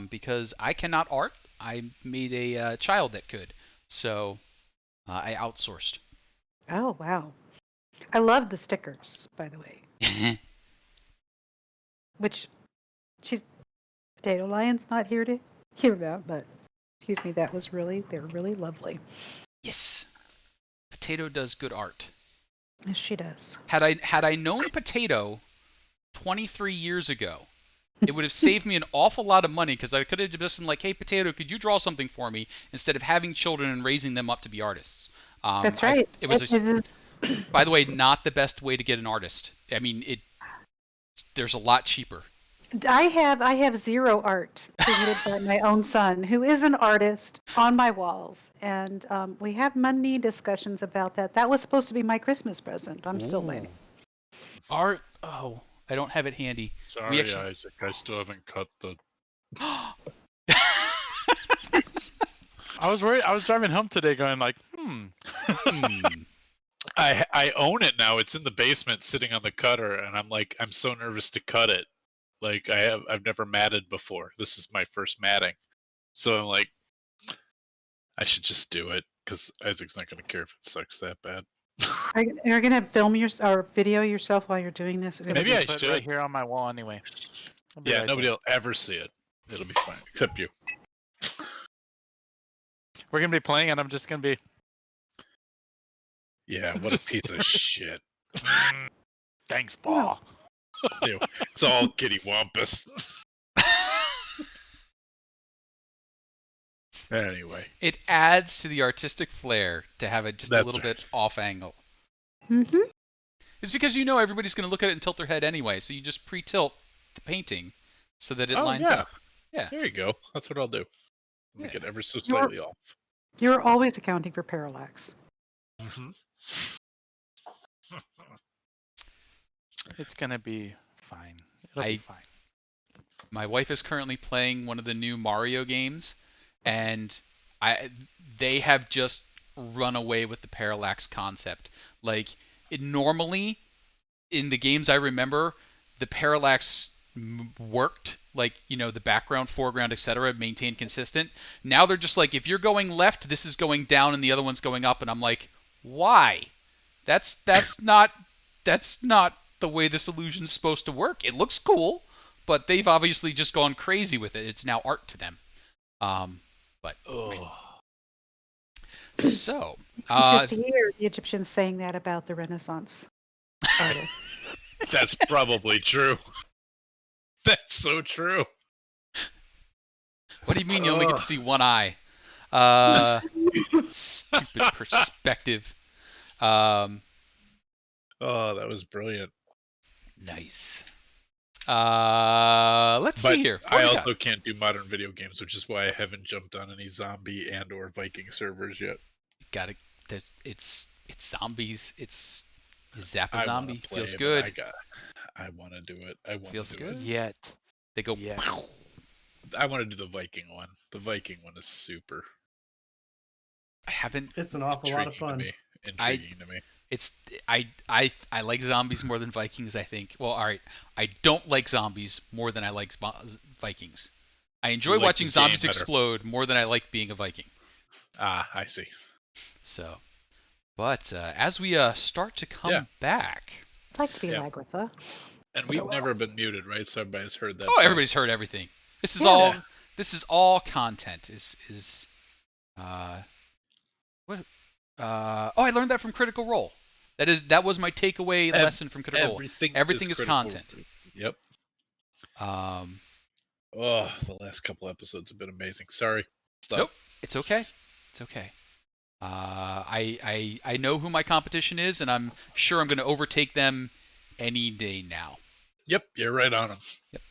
Because I cannot art, I made a child that could. So I outsourced. Oh wow. I love the stickers, by the way. Which she's Potato Lion's not here to hear about, but excuse me, they're really lovely. Yes. Potato does good art. Yes, she does. Had I known Potato 23 years ago, it would have saved me an awful lot of money because I could have just been like, "Hey, Potato, could you draw something for me?" Instead of having children and raising them up to be artists. That's right. It was, It is. by the way, not the best way to get an artist. I mean, there's a lot cheaper. I have zero art created by my own son, who is an artist, on my walls, and we have money discussions about that. That was supposed to be my Christmas present. I'm still waiting. Art. Oh, I don't have it handy. Sorry, actually- Isaac. I still haven't cut the. I was worried. I was driving home today, going like, I own it now. It's in the basement, sitting on the cutter, and I'm so nervous to cut it. Like I've never matted before. This is my first matting, so I'm like, I should just do it because Isaac's not gonna care if it sucks that bad. Are you gonna film or video yourself while you're doing this? It's gonna Maybe be I put should. right here on my wall anyway. It'll be Yeah, right nobody there. will ever see it. It'll be fine, except you. We're gonna be playing, and I'm just gonna be. Yeah, what a piece of shit. Thanks, Paul. Ew, it's all kitty wampus. Anyway, It adds to the artistic flair to have it just a That's little right. bit off angle. Mm-hmm. It's because you know everybody's going to look at it and tilt their head anyway, so you just pre-tilt the painting so that it lines yeah. up. Yeah. There you go. That's what I'll do. Make Yeah. it ever so slightly off. You're always accounting for parallax. Mm-hmm. It's gonna be fine. It'll be fine. My wife is currently playing one of the new Mario games, and they have just run away with the parallax concept. Like, normally in the games I remember, the parallax worked, like, you know, the background, foreground, etc., maintained consistent. Now they're just like, if you're going left, this is going down and the other one's going up, and I'm like, why? That's not the way this illusion's supposed to work. It looks cool, but they've obviously just gone crazy with it. It's now art to them. But so Just to hear the Egyptians saying that about the Renaissance artists. That's probably true. That's so true. what do you mean you only get to see one eye? Stupid perspective. Oh, that was brilliant. Nice. Let's But see here. What I do we also got? can't do modern video games, which is why I haven't jumped on any zombie and or Viking servers yet. Got it. It's zombies. It's Zappa I wanna zombie. play, Feels but good. I want to do it. I want Feels to do good. it. Yet. They go. Yeah. I want to do the Viking one. The Viking one is super I haven't. It's an awful lot of intriguing to fun. me. Intriguing to me. It's I like zombies more than Vikings. I think. Well, all right. I don't like zombies more than I like Vikings. I enjoy You like watching the zombies game better. explode more than I like being a Viking. Ah, I see. So, but as we start to come Yeah. back. I'd like to be Yeah. Lagritha. And we've never been muted, right? So everybody's heard that. Oh, part. everybody's heard everything. This is Yeah. all. Yeah. This is all content. What? Oh, I learned that from Critical Role. That was my takeaway lesson from Critical Role. Everything is critical. content. Yep. Um, Oh, the last couple episodes have been amazing. Sorry. Stop. Nope. It's okay. It's okay. I know who my competition is, and I'm sure I'm going to overtake them any day now. Yep, you're right on them. Yep.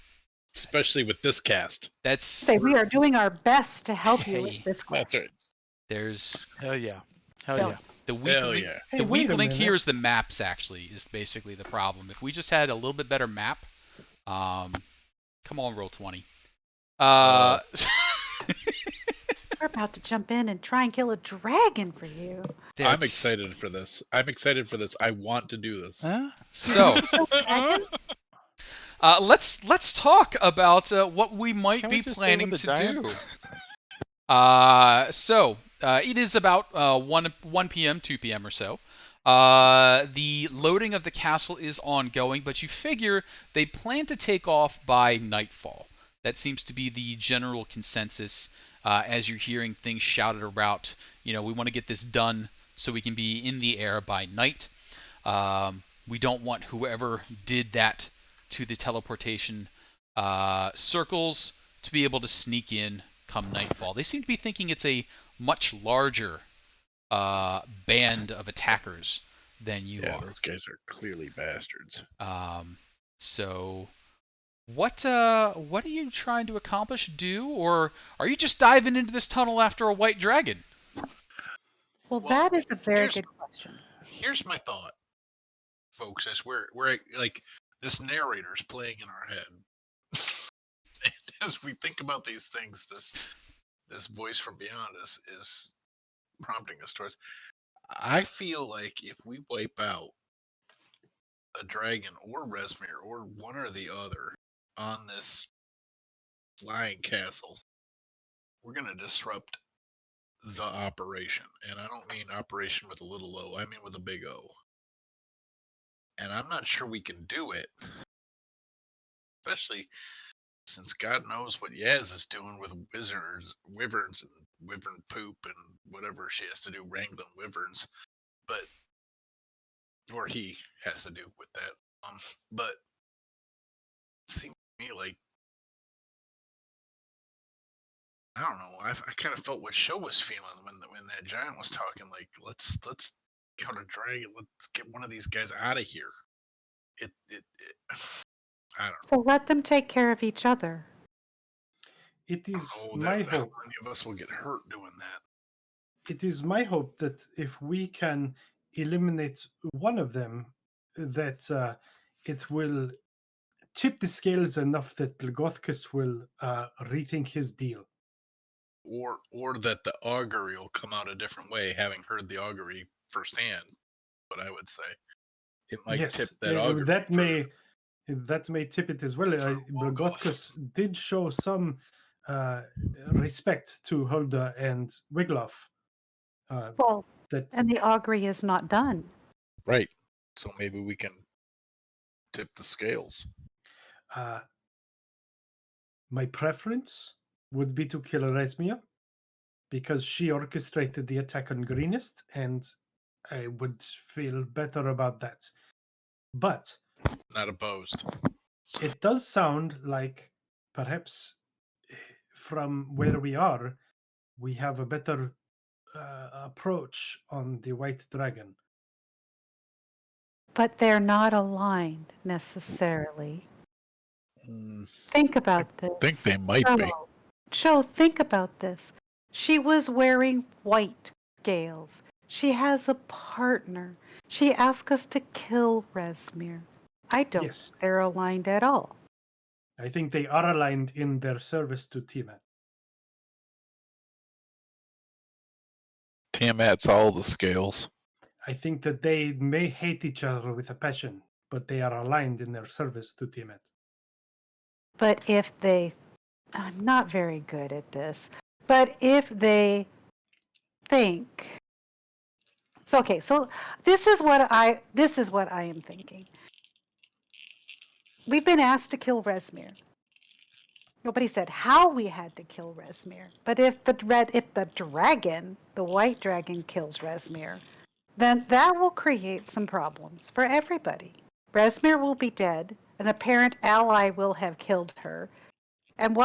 Especially with this cast. That's Say we are doing our best to help you Hey, with this quest. That's right. there's Hell yeah. Hell Hell yeah. the weak Hell link. yeah. Hey, The wait weak a link minute. here is the maps. Actually, is basically the problem. If we just had a little bit better map, come on, roll 20. We're about to jump in and try and kill a dragon for you. I'm that's- excited for this. I'm excited for this. I want to do this. Huh? So, Dragon? let's talk about what we might Can be we just stay planning with the to giant? do. It is about 1 p.m., 2 p.m. or so. The loading of the castle is ongoing, but you figure they plan to take off by nightfall. That seems to be the general consensus as you're hearing things shouted about. We want to get this done so we can be in the air by night. We don't want whoever did that to the teleportation circles to be able to sneak in come nightfall. They seem to be thinking it's a much larger band of attackers than you Yeah, are. those guys are clearly bastards. So what are you trying to accomplish, or are you just diving into this tunnel after a white dragon? Well, Well, that is a very here's- good question. Here's my thought, folks, as we're like this narrator's playing in our head. And as we think about these things, this voice from beyond us is prompting us towards. I feel like if we wipe out a dragon or Resmir or one or the other on this flying castle, we're gonna disrupt the operation. And I don't mean operation with a little o, I mean with a big O. And I'm not sure we can do it. Especially since God knows what Yaz is doing with wyverns and wyvern poop and whatever she has to do wrangling wyverns. But or he has to do with that. But it seems to me like I don't know. I kind of felt what Show was feeling when that giant was talking. Like let's cut a dragon. Let's get one of these guys out of here. It I don't know. So let them take care of each other. It I is don't know my that hope. any of us will get hurt doing that. It is my hope that if we can eliminate one of them, that it will tip the scales enough that Lgothkus will rethink his deal. Or that the augury will come out a different way, having heard the augury firsthand. What I would say, it might yes, tip that augury. that may tip it as well. walk off. Lgothkus did show some respect to Hulda and Wiglaf. Well, That and the augury is not done. Right. So maybe we can tip the scales. my preference would be to kill Resmia because she orchestrated the attack on Greenest, and I would feel better about that. But Not opposed. it does sound like perhaps from where we are, we have a better approach on the White Dragon. But they're not aligned necessarily. Mm, Think about this. I think they might be. Joe, think about this. She was wearing white scales. She has a partner. She asked us to kill Resmir. I don't Yes. think they're aligned at all. I think they are aligned in their service to Tiamat. Tiamat's all the scales. I think that they may hate each other with a passion, but they are aligned in their service to Tiamat. But if they, I'm not very good at this, but if they think, so okay, so this is what I am thinking. We've been asked to kill Resmir. Nobody said how we had to kill Resmir. But if the dragon, the white dragon, kills Resmir, then that will create some problems for everybody. Resmir will be dead. An apparent ally will have killed her, and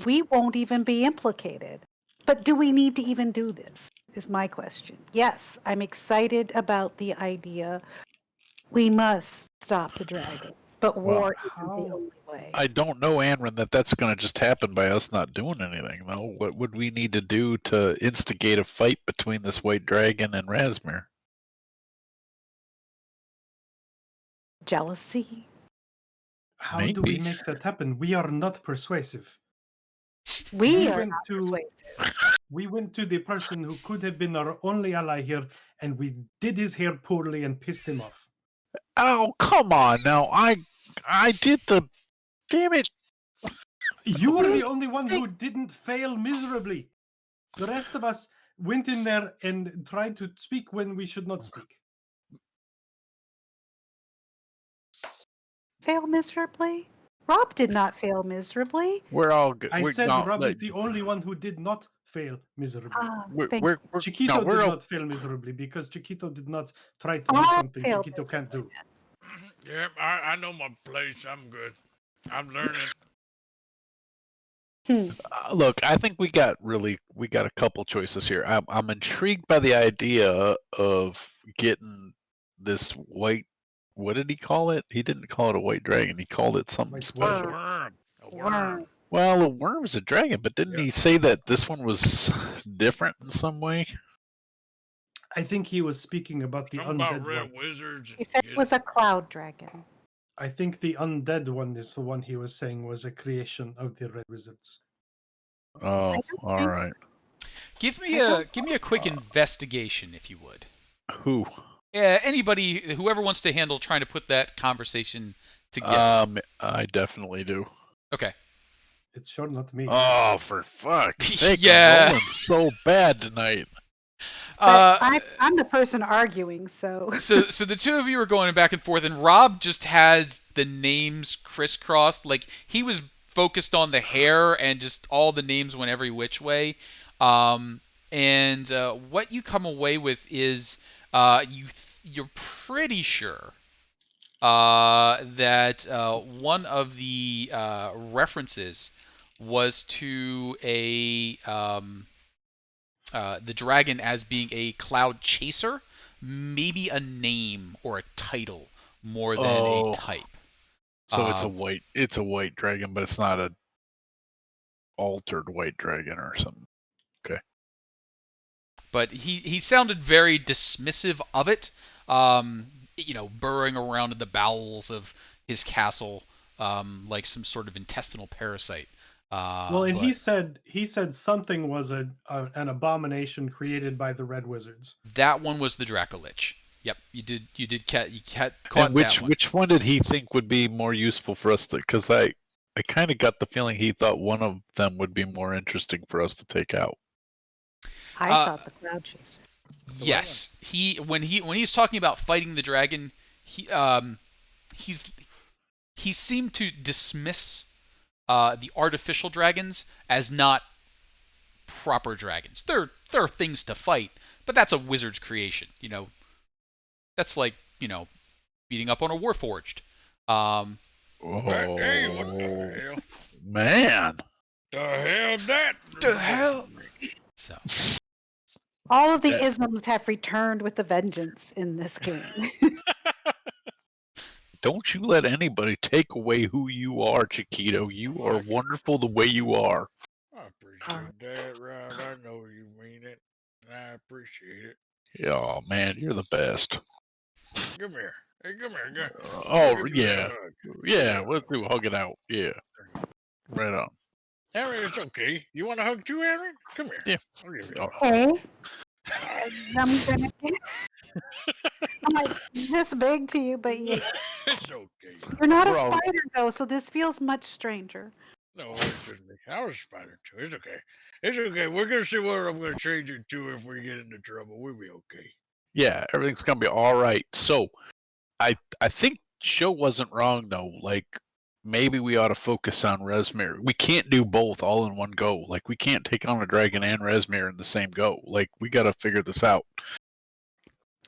we won't even be implicated. But do we need to even do this? Is my question. Yes, I'm excited about the idea. We must stop the dragons, but Well, war isn't the how- only way. I don't know, Anrin, that's going to just happen by us not doing anything, though. What would we need to do to instigate a fight between this white dragon and Razmir? Jealousy? How do we Maybe. make that happen? We are not persuasive. We We are went not to- persuasive. We went to the person who could have been our only ally here, and we did his hair poorly and pissed him off. Oh, come on now. I did the. Damn it. You were the only one who didn't fail miserably. The rest of us went in there and tried to speak when we should not speak. Fail miserably? Rob did not fail miserably. We're all good. I said no, Rob like, is the only one who did not fail miserably. Ah, we're, thank we're, you. we're, Chiquito no, we're did all- not fail miserably because Chiquito did not try to do I something failed Chiquito can't do. Yep, I know my place. I'm good. I'm learning. Look, I think we got a couple choices here. I'm intrigued by the idea of getting this white. What did he call it? He didn't call it a white dragon. He called it something White special. worm. A worm. Well, a worm's a dragon, but didn't Yeah. he say that this one was different in some way? I think he was speaking about the Something about undead red one. wizards. He said it was a cloud dragon. I think the undead one is the one he was saying was a creation of the red wizards. Oh, don't all think- right. Give me a quick investigation, if you would. Who? Anybody, whoever wants to handle trying to put that conversation together. I definitely do. Okay. It's sure not me. Oh, for fuck's sake! Yeah. I'm rolling so bad tonight. But I'm the person arguing, so. So the two of you are going back and forth, and Rob just has the names crisscrossed. Like, he was focused on the hair, and just all the names went every which way. And what you come away with is you're pretty sure that one of the references was to the dragon as being a cloud chaser, maybe a name or a title more than Oh. a type. So it's a white dragon, but it's not a altered white dragon or something. But he sounded very dismissive of it, burrowing around in the bowels of his castle like some sort of intestinal parasite. Well, and he said something was an abomination created by the red wizards. That one was the Dracolich. Yep, you caught And that one. which one did he think would be more useful for us to? Because I kind of got the feeling he thought one of them would be more interesting for us to take out. I thought the cloud chaser. Yes, when he's talking about fighting the dragon, he seemed to dismiss the artificial dragons as not proper dragons. There are things to fight, but that's a wizard's creation. That's like beating up on a warforged. Oh, Hey, what the hell? man! The hell that? The hell? So All of the Yeah. isms have returned with a vengeance in this game. Don't you let anybody take away who you are, Chiquito. You are wonderful the way you are. I appreciate that, Rob. I know you mean it. I appreciate it. Yeah, man, you're the best. Come here. Hey, come here. Oh, Give me a yeah. hug. Yeah, let's do hug it out. Yeah. Right on. Aaron, it's okay. You want a hug too, Aaron? Come here. Yeah. I'll give you a Oh, hug. Okay. I'm gonna get. I'm like this big to you, but It's okay. you're not a We're all- spider though, so this feels much stranger. No, it's just me. I was a spider too. It's okay. It's okay. We're gonna see where I'm gonna change it to if we get into trouble. We'll be okay. yeah, everything's gonna be all right. So, I think Show wasn't wrong though. Like, maybe we ought to focus on Resmir. We can't do both all in one go. Like, we can't take on a dragon and Resmir in the same go. Like, we got to figure this out.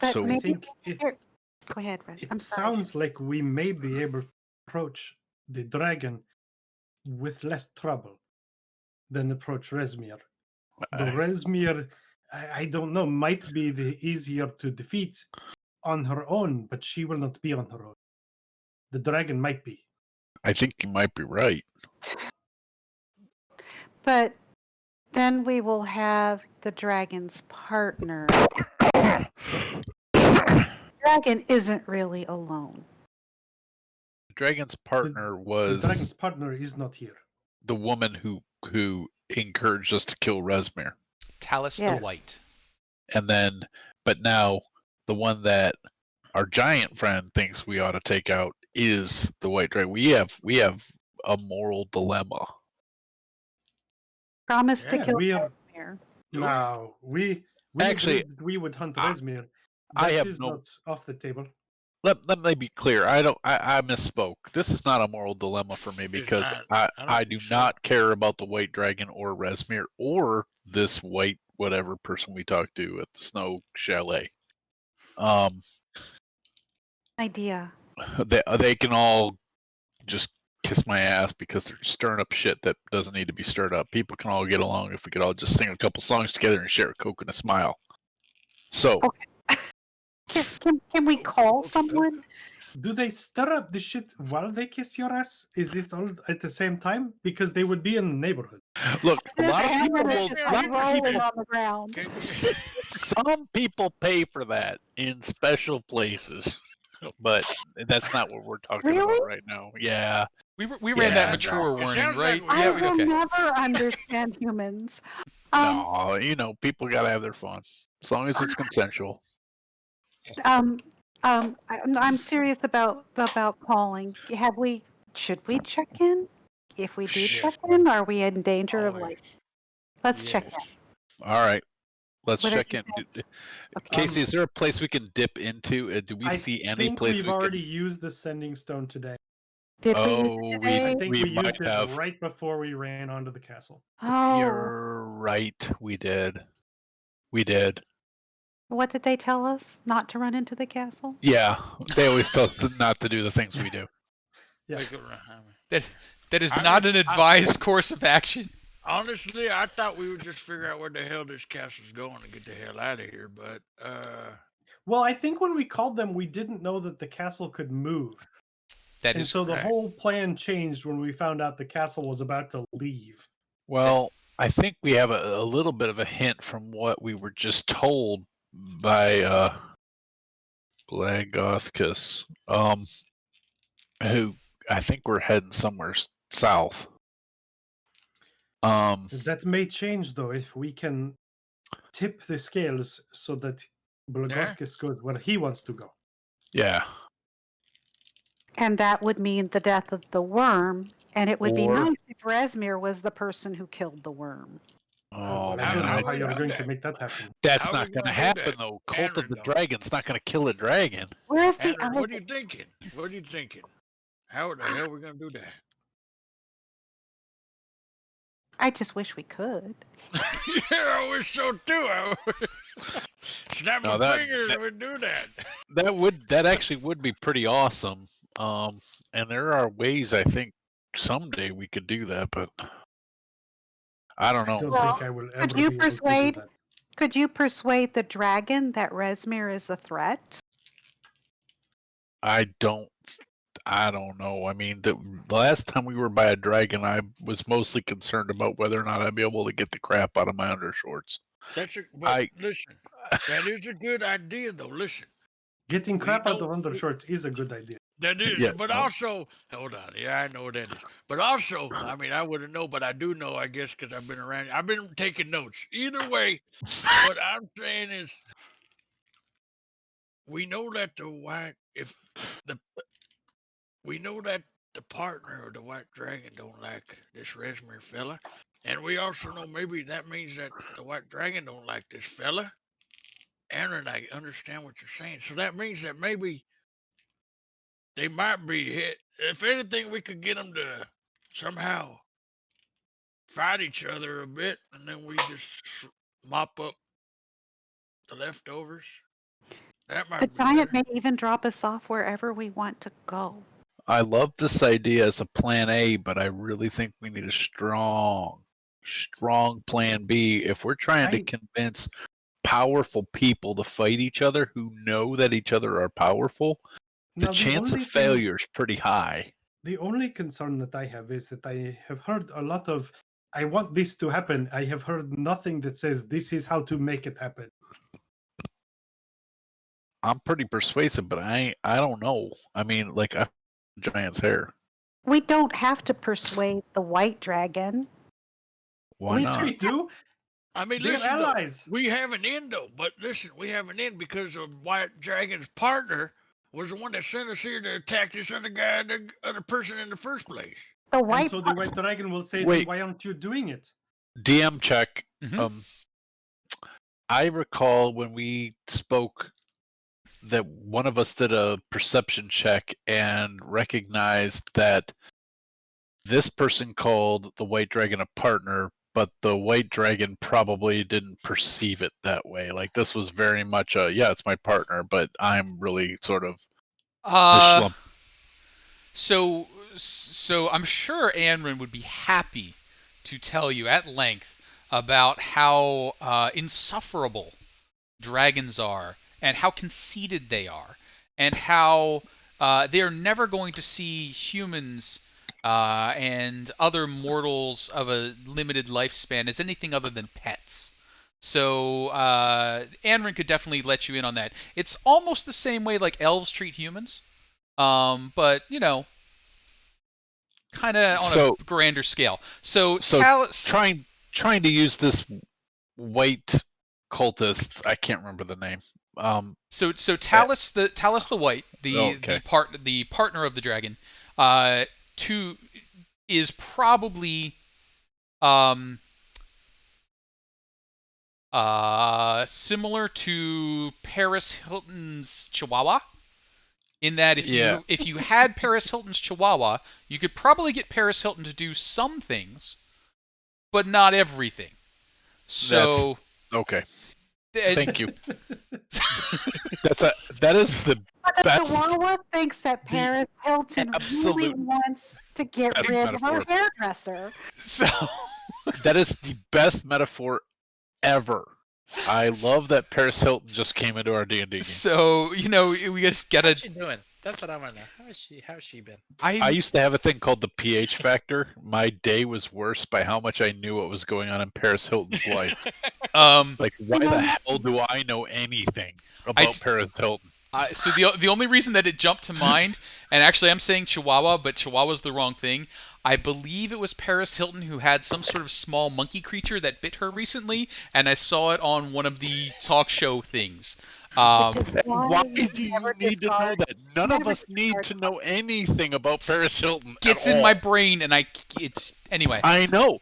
But So- I maybe think it go ahead, Red. I'm it sorry. sounds like we may be able to approach the dragon with less trouble than approach Resmir. The Resmir, I don't know, might be the easier to defeat on her own, but she will not be on her own. The dragon might be. I think you might be right. But then we will have the dragon's partner. Dragon isn't really alone. Dragon's partner The was dragon's partner is not here. the woman who encouraged us to kill Resmir. Talus Yes. the White. And then, but now the one that our giant friend thinks we ought to take out is the white dragon. We have a moral dilemma. Promise to Yeah, kill we are- Casimir. No, we Actually, agreed that we would hunt I- Resmir. I That have is no- not off the table. Let me be clear. I misspoke. This is not a moral dilemma for me because not. I don't I do think so. not care about the white dragon or Resmir or this white whatever person we talked to at the Snow Chalet. Idea. They can all just kiss my ass because they're stirring up shit that doesn't need to be stirred up. People can all get along if we could all just sing a couple songs together and share a Coke and a smile. So, Can we call someone? Do they stir up the shit while they kiss your ass? Is it all at the same time? Because they would be in the neighborhood. look, a lot of people Hammer will, is a lot of rolling people, on the ground. some people pay for that in special places, but that's not what we're talking Really? about right now. Yeah, We ran that Yeah, mature no. It warning, sounds right? like we- I Yeah, will okay. never understand humans. no, people gotta have their fun as long as it's consensual. I'm serious about calling. Should we check in? If we do Yes. check in, are we in danger of Always. let's check Yes. in. All right, let's What did check you in. say? Okay. Casey, is there a place we can dip into? Do we I see any think place we've we already can? used the sending stone today. Did we use Oh, it we- today? I think we might used it have. right before we ran onto the castle. Oh, You're right. We did. We did. what did they tell us? Not to run into the castle? Yeah, they always tell us not to do the things we do. Yeah. Like, I mean, That is I not mean, an advised course of action. honestly, I thought we would just figure out where the hell this castle's going and get the hell out of here. But Well, I think when we called them, we didn't know that the castle could move. That And is so the correct. whole plan changed when we found out the castle was about to leave. Well, I think we have a little bit of a hint from what we were just told by Blagothkus, who I think we're heading somewhere south. That may change, though, if we can tip the scales so that Blagothkus goes where he wants to go. Yeah. And that would mean the death of the worm, and it would be Or- nice if Resmir was the person who killed the worm. Oh Well, I how don't man, know do how we you're do going that? to make that happen. that's How not we going to gonna do happen that? though. Cult of the Aaron, though. Dragon's not going to kill a dragon. Where's the Andrew, what are other? you thinking? What are you thinking? How the hell are we gonna do that? I just wish we could. Yeah, I wish so too. Snap No, my fingers and we do that. That actually would be pretty awesome. And there are ways I think someday we could do that, but I don't I know. don't Well, think I will ever could be you able to do persuade- that. Could you persuade the dragon that Resmir is a threat? I don't know. I mean, the last time we were by a dragon, I was mostly concerned about whether or not I'd be able to get the crap out of my undershorts. That's a but listen. That is a good idea though. Listen. Getting We crap out of don't- undershorts is a good idea. That is, Yeah, but no. also, hold on, yeah, I know what that is. But also, I mean, I wouldn't know, but I do know, I guess, because I've been around. I've been taking notes. Either way, what I'm saying is, we know that we know that the partner of the White Dragon don't like this Resmir fella, and we also know maybe that means that the White Dragon don't like this fella. Aaron, I understand what you're saying. So that means that maybe they might be hit. If anything, we could get them to somehow fight each other a bit, and then we just mop up the leftovers. That might The be giant better. may even drop us off wherever we want to go. I love this idea as a plan A, but I really think we need a strong plan B if we're trying to I- convince powerful people to fight each other who know that each other are powerful, the Now, chance of only thing, failure is pretty high. the only concern that I have is that I have heard a lot of, I want this to happen. I have heard nothing that says this is how to make it happen. I'm pretty persuasive, but I don't know. I mean, like, I have giant's hair. We don't have to persuade the white dragon. Why We- Yes, not? we do. I mean, They're listen, though, allies. we have an end though. But listen, we have an end because of White Dragon's partner was the one that sent us here to attack this other guy, the other person in the first place. The And white so the White Dragon will say, then Wait. why aren't you doing it? DM check. Mhm. I recall when we spoke that one of us did a perception check and recognized that this person called the white dragon a partner, but the white dragon probably didn't perceive it that way. Like, this was very much a, yeah, it's my partner, but I'm really sort of the schlump. So I'm sure Anrin would be happy to tell you at length about how insufferable dragons are and how conceited they are and how they are never going to see humans and other mortals of a limited lifespan as anything other than pets. So Anrin could definitely let you in on that. It's almost the same way like elves treat humans, but you know, kind of on So- a grander scale. So So Talus, trying to use this white cultist, I can't remember the name. so Talus the White, Okay. the partner of the dragon, to is probably similar to Paris Hilton's Chihuahua. In that, Yeah. if you had Paris Hilton's Chihuahua, you could probably get Paris Hilton to do some things, but not everything. So Okay. th- Thank you. That is the But the best. Chihuahua thinks that Paris Hilton really absolute wants to get best rid metaphor. of her hairdresser. so That is the best metaphor ever. I love that Paris Hilton just came into our D&D game. so you know we just gotta. How's she doing? That's what I want to know. How's she been? I used to have a thing called the pH factor. My day was worse by how much I knew what was going on in Paris Hilton's life. Like, why the hell do I know anything about Paris Hilton? So the only reason that it jumped to mind, and actually I'm saying Chihuahua, but Chihuahua's the wrong thing. I believe it was Paris Hilton who had some sort of small monkey creature that bit her recently, and I saw it on one of the talk show things. Why you do you never need to know discard- that? None of never us need discard to know anything about Paris Hilton. Gets at in all. my brain, and it's anyway. I know.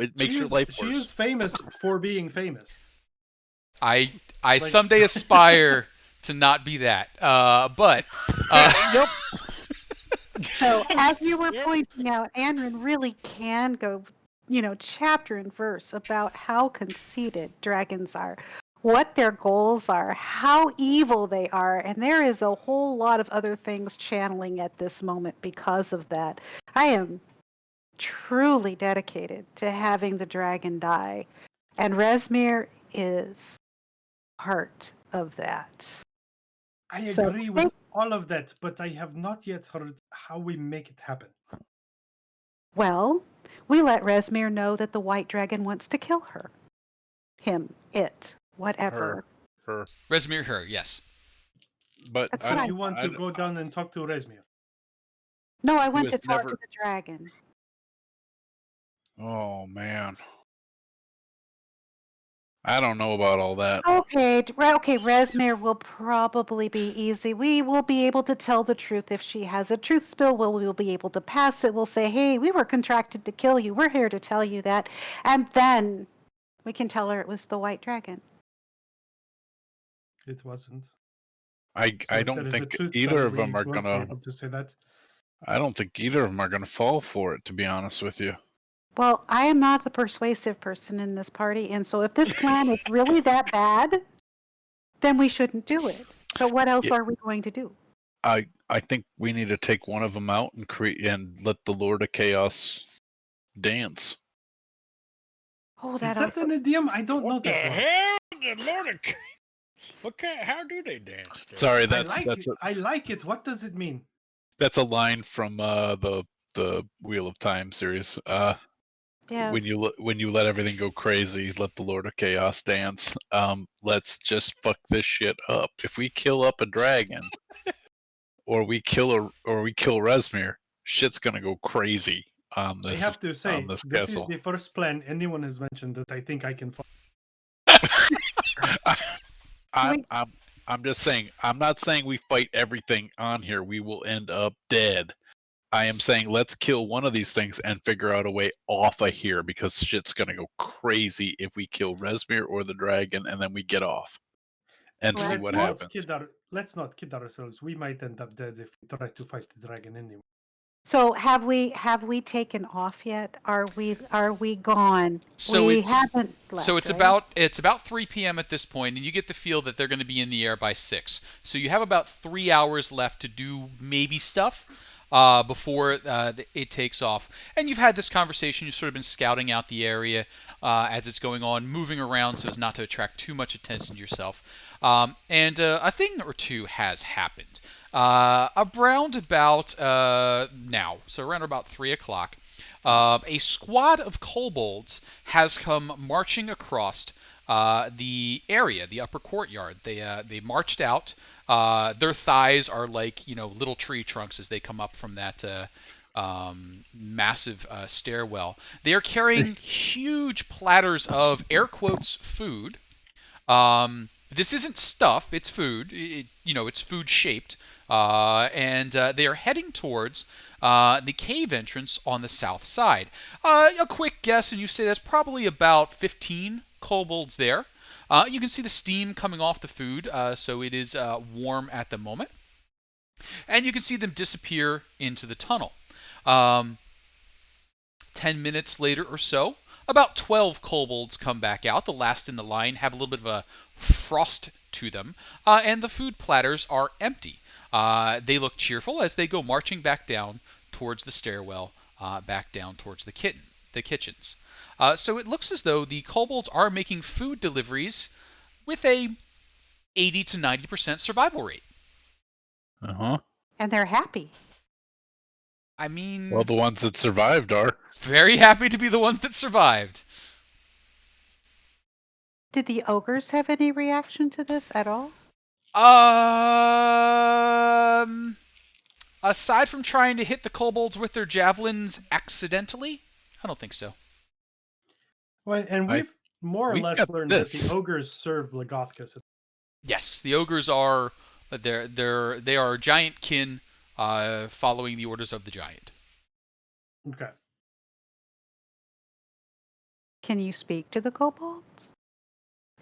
It makes your life She worse. is famous for being famous. I Like- someday aspire to not be that. But Yep. So, as you were pointing out, Anrin really can go, chapter and verse about how conceited dragons are, what their goals are, how evil they are, and there is a whole lot of other things channeling at this moment because of that. I am truly dedicated to having the dragon die, and Resmir is part of that. I So, agree with all of that, but I have not yet heard how we make it happen. Well, we let Resmir know that the white dragon wants to kill her. Him, it, whatever. Her. Resmir her, yes. But That's So right. you want to go down and talk to Resmir? No, I went to has talk never- to the dragon. Oh man. I don't know about all that. Okay, Resmir will probably be easy. We will be able to tell the truth if she has a truth spill. We'll be able to pass it. We'll say, hey, we were contracted to kill you. We're here to tell you that. And then we can tell her it was the white dragon. It wasn't. I So if there don't is a think truth either spell, of them we are won't be gonna. able to say that. I don't think either of them are gonna fall for it. To be honest with you. Well, I am not the persuasive person in this party, and so if this plan is really that bad, then we shouldn't do it. But what else Yeah. are we going to do? I think we need to take one of them out and create and let the Lord of Chaos dance. Oh, Is that that also. an idiom? I don't know What the that one. hell? the Lord. Okay, how do they dance? there? Sorry, I that's like that's it. a, I like it. What does it mean? that's a line from the Wheel of Time series. Yes. When you let everything go crazy, let the Lord of Chaos dance. Let's just fuck this shit up. If we kill up a dragon, or we kill Resmir, shit's gonna go crazy on I this have to say, this this is castle. the first plan anyone has mentioned that I think I can follow. I'm just saying. I'm not saying we fight everything on here. We will end up dead. I am saying let's kill one of these things and figure out a way off of here because shit's gonna go crazy if we kill Resmir or the dragon and then we get off and see Let's what not- happens. Let's not kid ourselves. We might end up dead if we try to fight the dragon anyway. So have we taken off yet? Are we gone? So We it's haven't left, so it's right? about 3 p.m. at this point, and you get the feel that they're going to be in the air by 6. So you have about 3 hours left to do maybe stuff before it takes off. And you've had this conversation. You've sort of been scouting out the area as it's going on, moving around so as not to attract too much attention to yourself. And a thing or two has happened. Around about now, so around about 3 o'clock, a squad of kobolds has come marching across the area, the upper courtyard. They marched out. Their thighs are like little tree trunks as they come up from that massive stairwell. They are carrying huge platters of air quotes food. This isn't stuff; it's food. It's food shaped, and they are heading towards the cave entrance on the south side. A quick guess, and you say that's probably about 15 kobolds there. You can see the steam coming off the food, so it is warm at the moment, and you can see them disappear into the tunnel. Um, 10 minutes later or so, about 12 kobolds come back out. The last in the line have a little bit of a frost to them, and the food platters are empty. They look cheerful as they go marching back down towards the stairwell, back down towards the kitchens. So it looks as though the kobolds are making food deliveries with a 80 to 90% survival rate. Uh-huh. And they're happy. I mean, Well, the ones that survived are. very happy to be the ones that survived. Did the ogres have any reaction to this at all? Aside from trying to hit the kobolds with their javelins accidentally, I don't think so. Well, and we've more or we less got learned that this. the ogres serve Blagothkus. Yes, the ogres are they are giant kin, following the orders of the giant. Okay. Can you speak to the kobolds?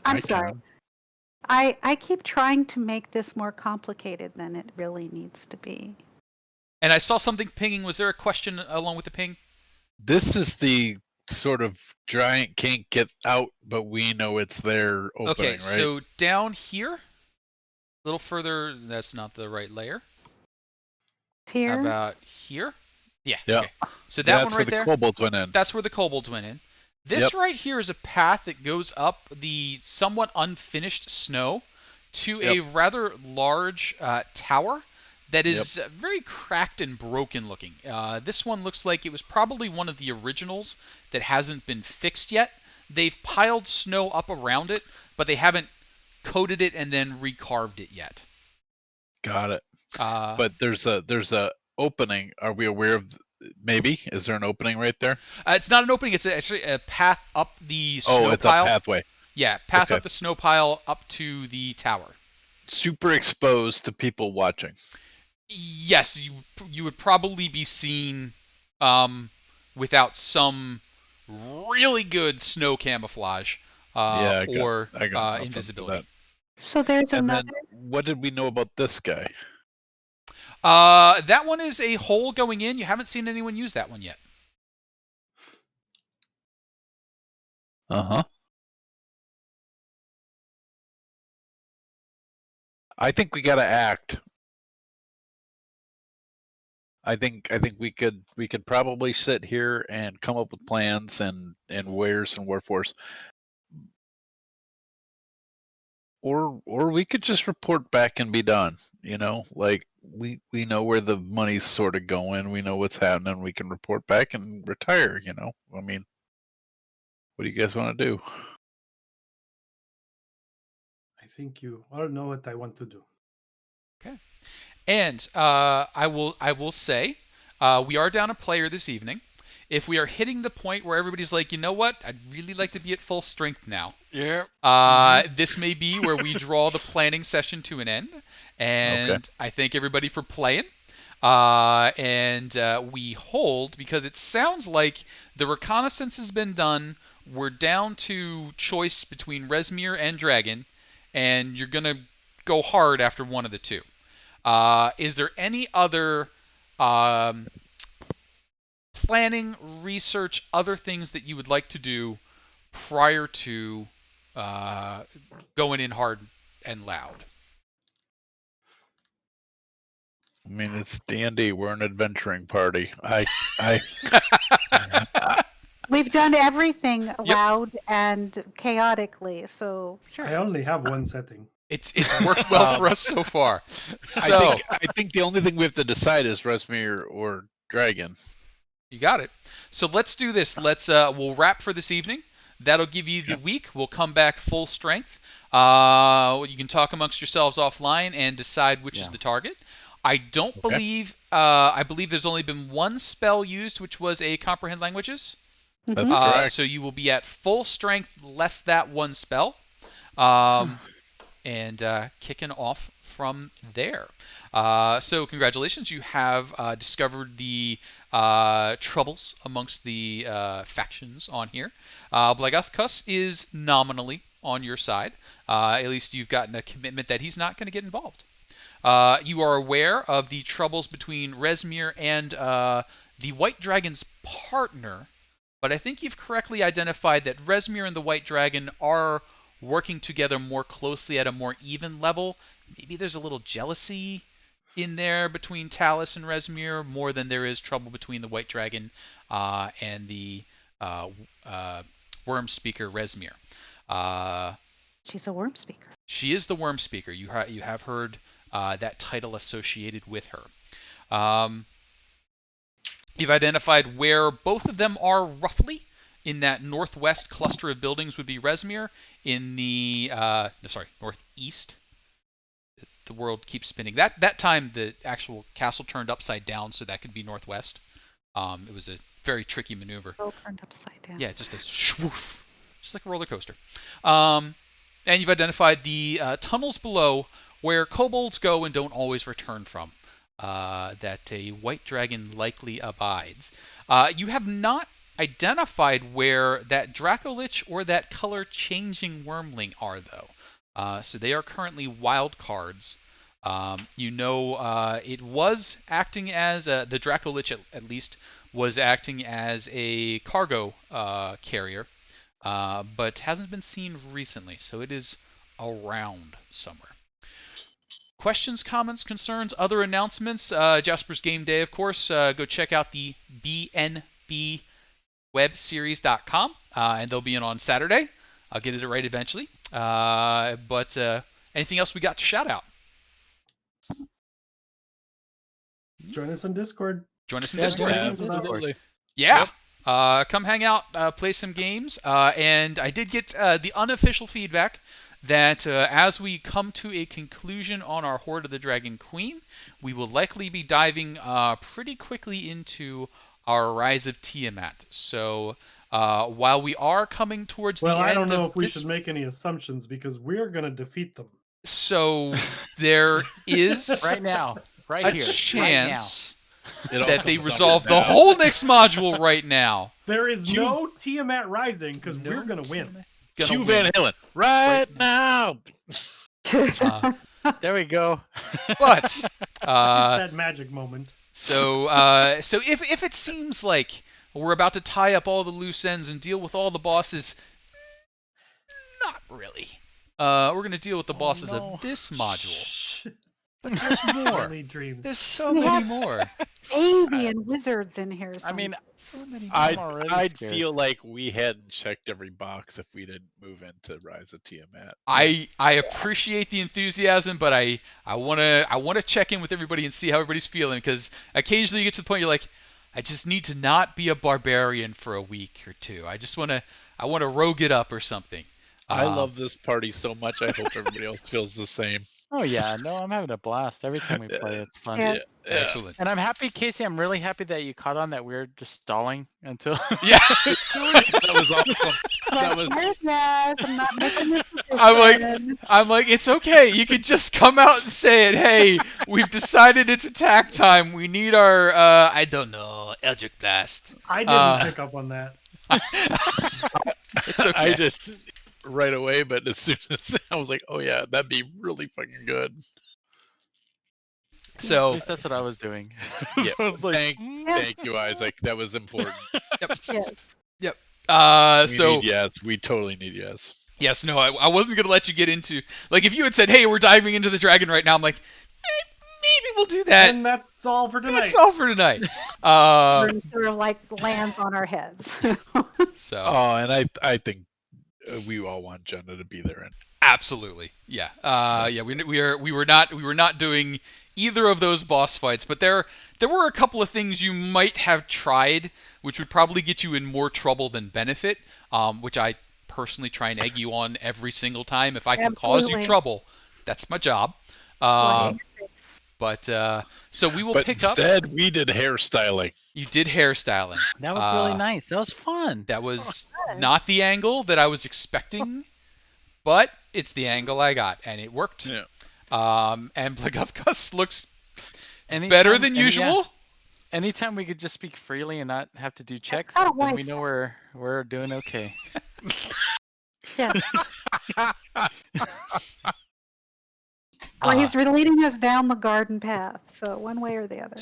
I I'm sorry. can. I keep trying to make this more complicated than it really needs to be. And I saw something pinging. Was there a question along with the ping? This is the sort of giant can't get out, but we know it's there opening, Okay, right? so down here, a little further. That's not the right layer. Here? How about here? Yeah. Yeah. Okay. So that That's one where right the there. kobolds went in. That's where the kobolds went in. This right here is a path that goes up the somewhat unfinished snow to a rather large tower that is very cracked and broken looking. This one looks like it was probably one of the originals that hasn't been fixed yet. They've piled snow up around it, but they haven't coated it and then recarved it yet. Got it. But there's a opening. Are we aware of? Maybe is there an opening right there? It's not an opening. It's actually a path up the snow Oh, it's pile. a pathway. Yeah, path Okay. up the snow pile up to the tower. Super exposed to people watching. Yes, you would probably be seen without some really good snow camouflage or I got nothing for invisibility. So there's And another. then, what did we know about this guy? That one is a hole going in. You haven't seen anyone use that one yet. Uh-huh. I think we gotta act. I think we could probably sit here and come up with plans and wheres and wherefores. Or we could just report back and be done. Like we know where the money's sort of going. We know what's happening. We can report back and retire. I mean, what do you guys want to do? I think you all know what I want to do. Okay. And I will say, we are down a player this evening. If we are hitting the point where everybody's like, you know what, I'd really like to be at full strength now. Yeah. This may be where we draw the planning session to an end. And I thank everybody for playing. And we hold, because it sounds like the reconnaissance has been done. We're down to choice between Resmir and Dragon, and you're going to go hard after one of the two. Is there any other planning, research, other things that you would like to do prior to going in hard and loud? I mean, it's D&D. We're an adventuring party. I We've done everything loud and chaotically, so I sure. only have one setting. It's worked well for us so far. So I think the only thing we have to decide is Resmir or Dragon. you got it. So let's do this. We'll wrap for this evening. That'll give you the week. We'll come back full strength. You can talk amongst yourselves offline and decide which is the target. I don't believe. I believe there's only been one spell used, which was a comprehend languages. That's correct. So you will be at full strength, less that one spell, and kicking off from there. So congratulations, you have discovered the troubles amongst the factions on here. Blagathkus is nominally on your side. At least you've gotten a commitment that he's not going to get involved. You are aware of the troubles between Resmir and the White Dragon's partner, but I think you've correctly identified that Resmir and the White Dragon are working together more closely at a more even level. Maybe there's a little jealousy in there between Talus and Resmir, more than there is trouble between the White Dragon and the Worm Speaker Resmir. She's a worm speaker. She is the Worm Speaker. You have heard that title associated with her. You've identified where both of them are roughly. In that northwest cluster of buildings would be Resmir. In the northeast. The world keeps spinning. That time the actual castle turned upside down, so that could be northwest. It was a very tricky maneuver. All turned upside down. Yeah, just a swoof, just like a roller coaster. And you've identified the tunnels below where kobolds go and don't always return from. That a white dragon likely abides. You have not identified where that Dracolich or that color-changing wormling are, though. So they are currently wild cards. It was acting as the Dracolich, at least, was acting as a cargo carrier, but hasn't been seen recently. So it is around somewhere. Questions, comments, concerns, other announcements? Jasper's Game Day, of course. Go check out the bnbwebseries.com, and they'll be in on Saturday. I'll get it right eventually. But anything else we got to shout out? Join us on Discord. Join us in Discord. Absolutely. Yeah. Come hang out, play some games. And I did get the unofficial feedback that as we come to a conclusion on our Hoard of the Dragon Queen, we will likely be diving pretty quickly into our Rise of Tiamat. So while we are coming towards the end of I don't know if we this... should make any assumptions because we're going to defeat them. So there is right now, right a here, chance It all that they comes resolve down the now. whole next module right now. There is no Tiamat Rising because we're going to win. Q Van Halen, right now. There we go. But It's that magic moment. so if it seems like we're about to tie up all the loose ends and deal with all the bosses, not really. We're going to deal with the bosses of this module. Shh. But there's more. Only dreams. There's so We many have- more. Avian wizards in here. I mean, someplace. so many. I'd, I'm already I'd scared. feel like we hadn't checked every box if we didn't move into Rise of Tiamat. I appreciate the enthusiasm, but I wanna check in with everybody and see how everybody's feeling, because occasionally you get to the point you're like, I just need to not be a barbarian for a week or two. I wanna rogue it up or something. I love this party so much. I hope everybody else feels the same. Oh yeah, no, I'm having a blast every time we play. It's fun. Yeah. Excellent. And I'm happy, Casey. I'm really happy that you caught on that we were just stalling until. Yeah. That was awesome. That was Yes, I'm not making this I'm like, it's okay. You could just come out and say it. Hey, we've decided it's attack time. We need our I don't know, Eldritch Blast. I didn't pick up on that. It's okay. I did right away, but as soon as I was like, oh yeah, that'd be really fucking good. At So least that's what I was doing. Yeah, So I was like, thank you, Isaac. That was important. Yes. We totally need yes. yes, no, I wasn't gonna let you get into, like, if you had said, hey, we're diving into the dragon right now, I'm like, maybe we'll do that. And that's all for tonight. That's all for tonight. Sort of like lands on our heads. So Oh, and I think we all want Jenna to be there. And absolutely, yeah, yeah. We were not doing either of those boss fights, but there were a couple of things you might have tried, which would probably get you in more trouble than benefit. Which I personally try and egg you on every single time. If I can cause you Absolutely. trouble, that's my job. Fly in your face. But so we will but pick up. instead, we did hairstyling. You did hairstyling. that was really nice. That was fun. That was not the angle that I was expecting, but it's the angle I got, and it worked. Yeah. And Blagufkus looks Anytime- better than yeah, usual. anytime we could just speak freely and not have to do checks, got a then we wife. know we're doing okay. Yeah. Well, he's leading us down the garden path, so one way or the other.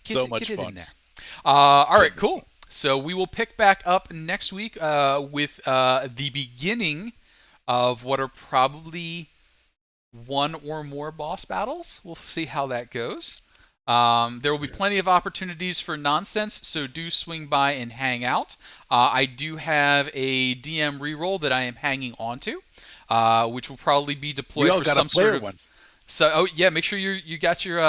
So much get it fun. in there. All right, cool. So we will pick back up next week with the beginning of what are probably one or more boss battles. We'll see how that goes. There will be plenty of opportunities for nonsense, so do swing by and hang out. I do have a DM reroll that I am hanging on to, which will probably be deployed We all for got some a player sort of. one. So, oh yeah, make sure you got your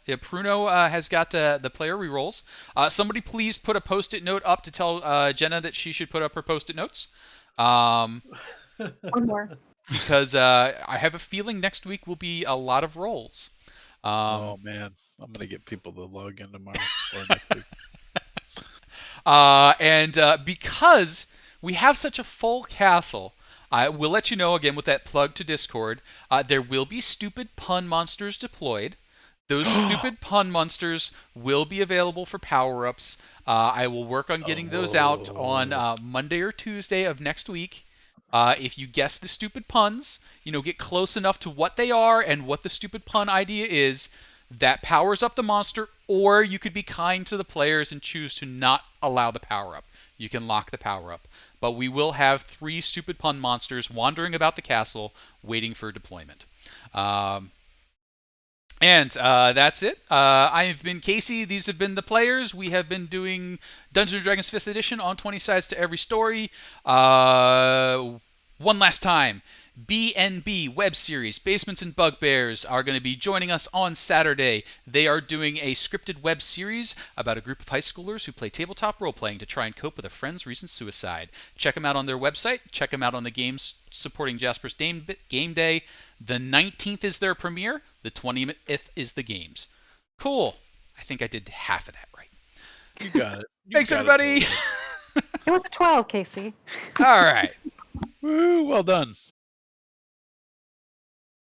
Pruno has got the player rerolls. Somebody please put a post-it note up to tell Jenna that she should put up her post-it notes. One more. Because I have a feeling next week will be a lot of rolls. Oh man, I'm gonna get people to log in tomorrow or next week. And because we have such a full castle, I will let you know again with that plug to Discord. There will be stupid pun monsters deployed. Those stupid pun monsters will be available for power-ups. I will work on getting those out on Monday or Tuesday of next week. If you guess the stupid puns, get close enough to what they are and what the stupid pun idea is, that powers up the monster, or you could be kind to the players and choose to not allow the power-up. You can lock the power-up. But we will have 3 stupid pun monsters wandering about the castle waiting for deployment. And that's it. I have been Casey. These have been the players. We have been doing Dungeons & Dragons 5th Edition on 20 sides to every story. One last time. BNB web series, Basements and Bugbears, are going to be joining us on Saturday. They are doing a scripted web series about a group of high schoolers who play tabletop role-playing to try and cope with a friend's recent suicide. Check them out on their website. Check them out on the games supporting Jasper's Game Day. The 19th is their premiere. The 20th is the games. Cool. I think I did half of that right. You got it. Thanks, everybody. It was 12, Casey. All right. Woo, well done.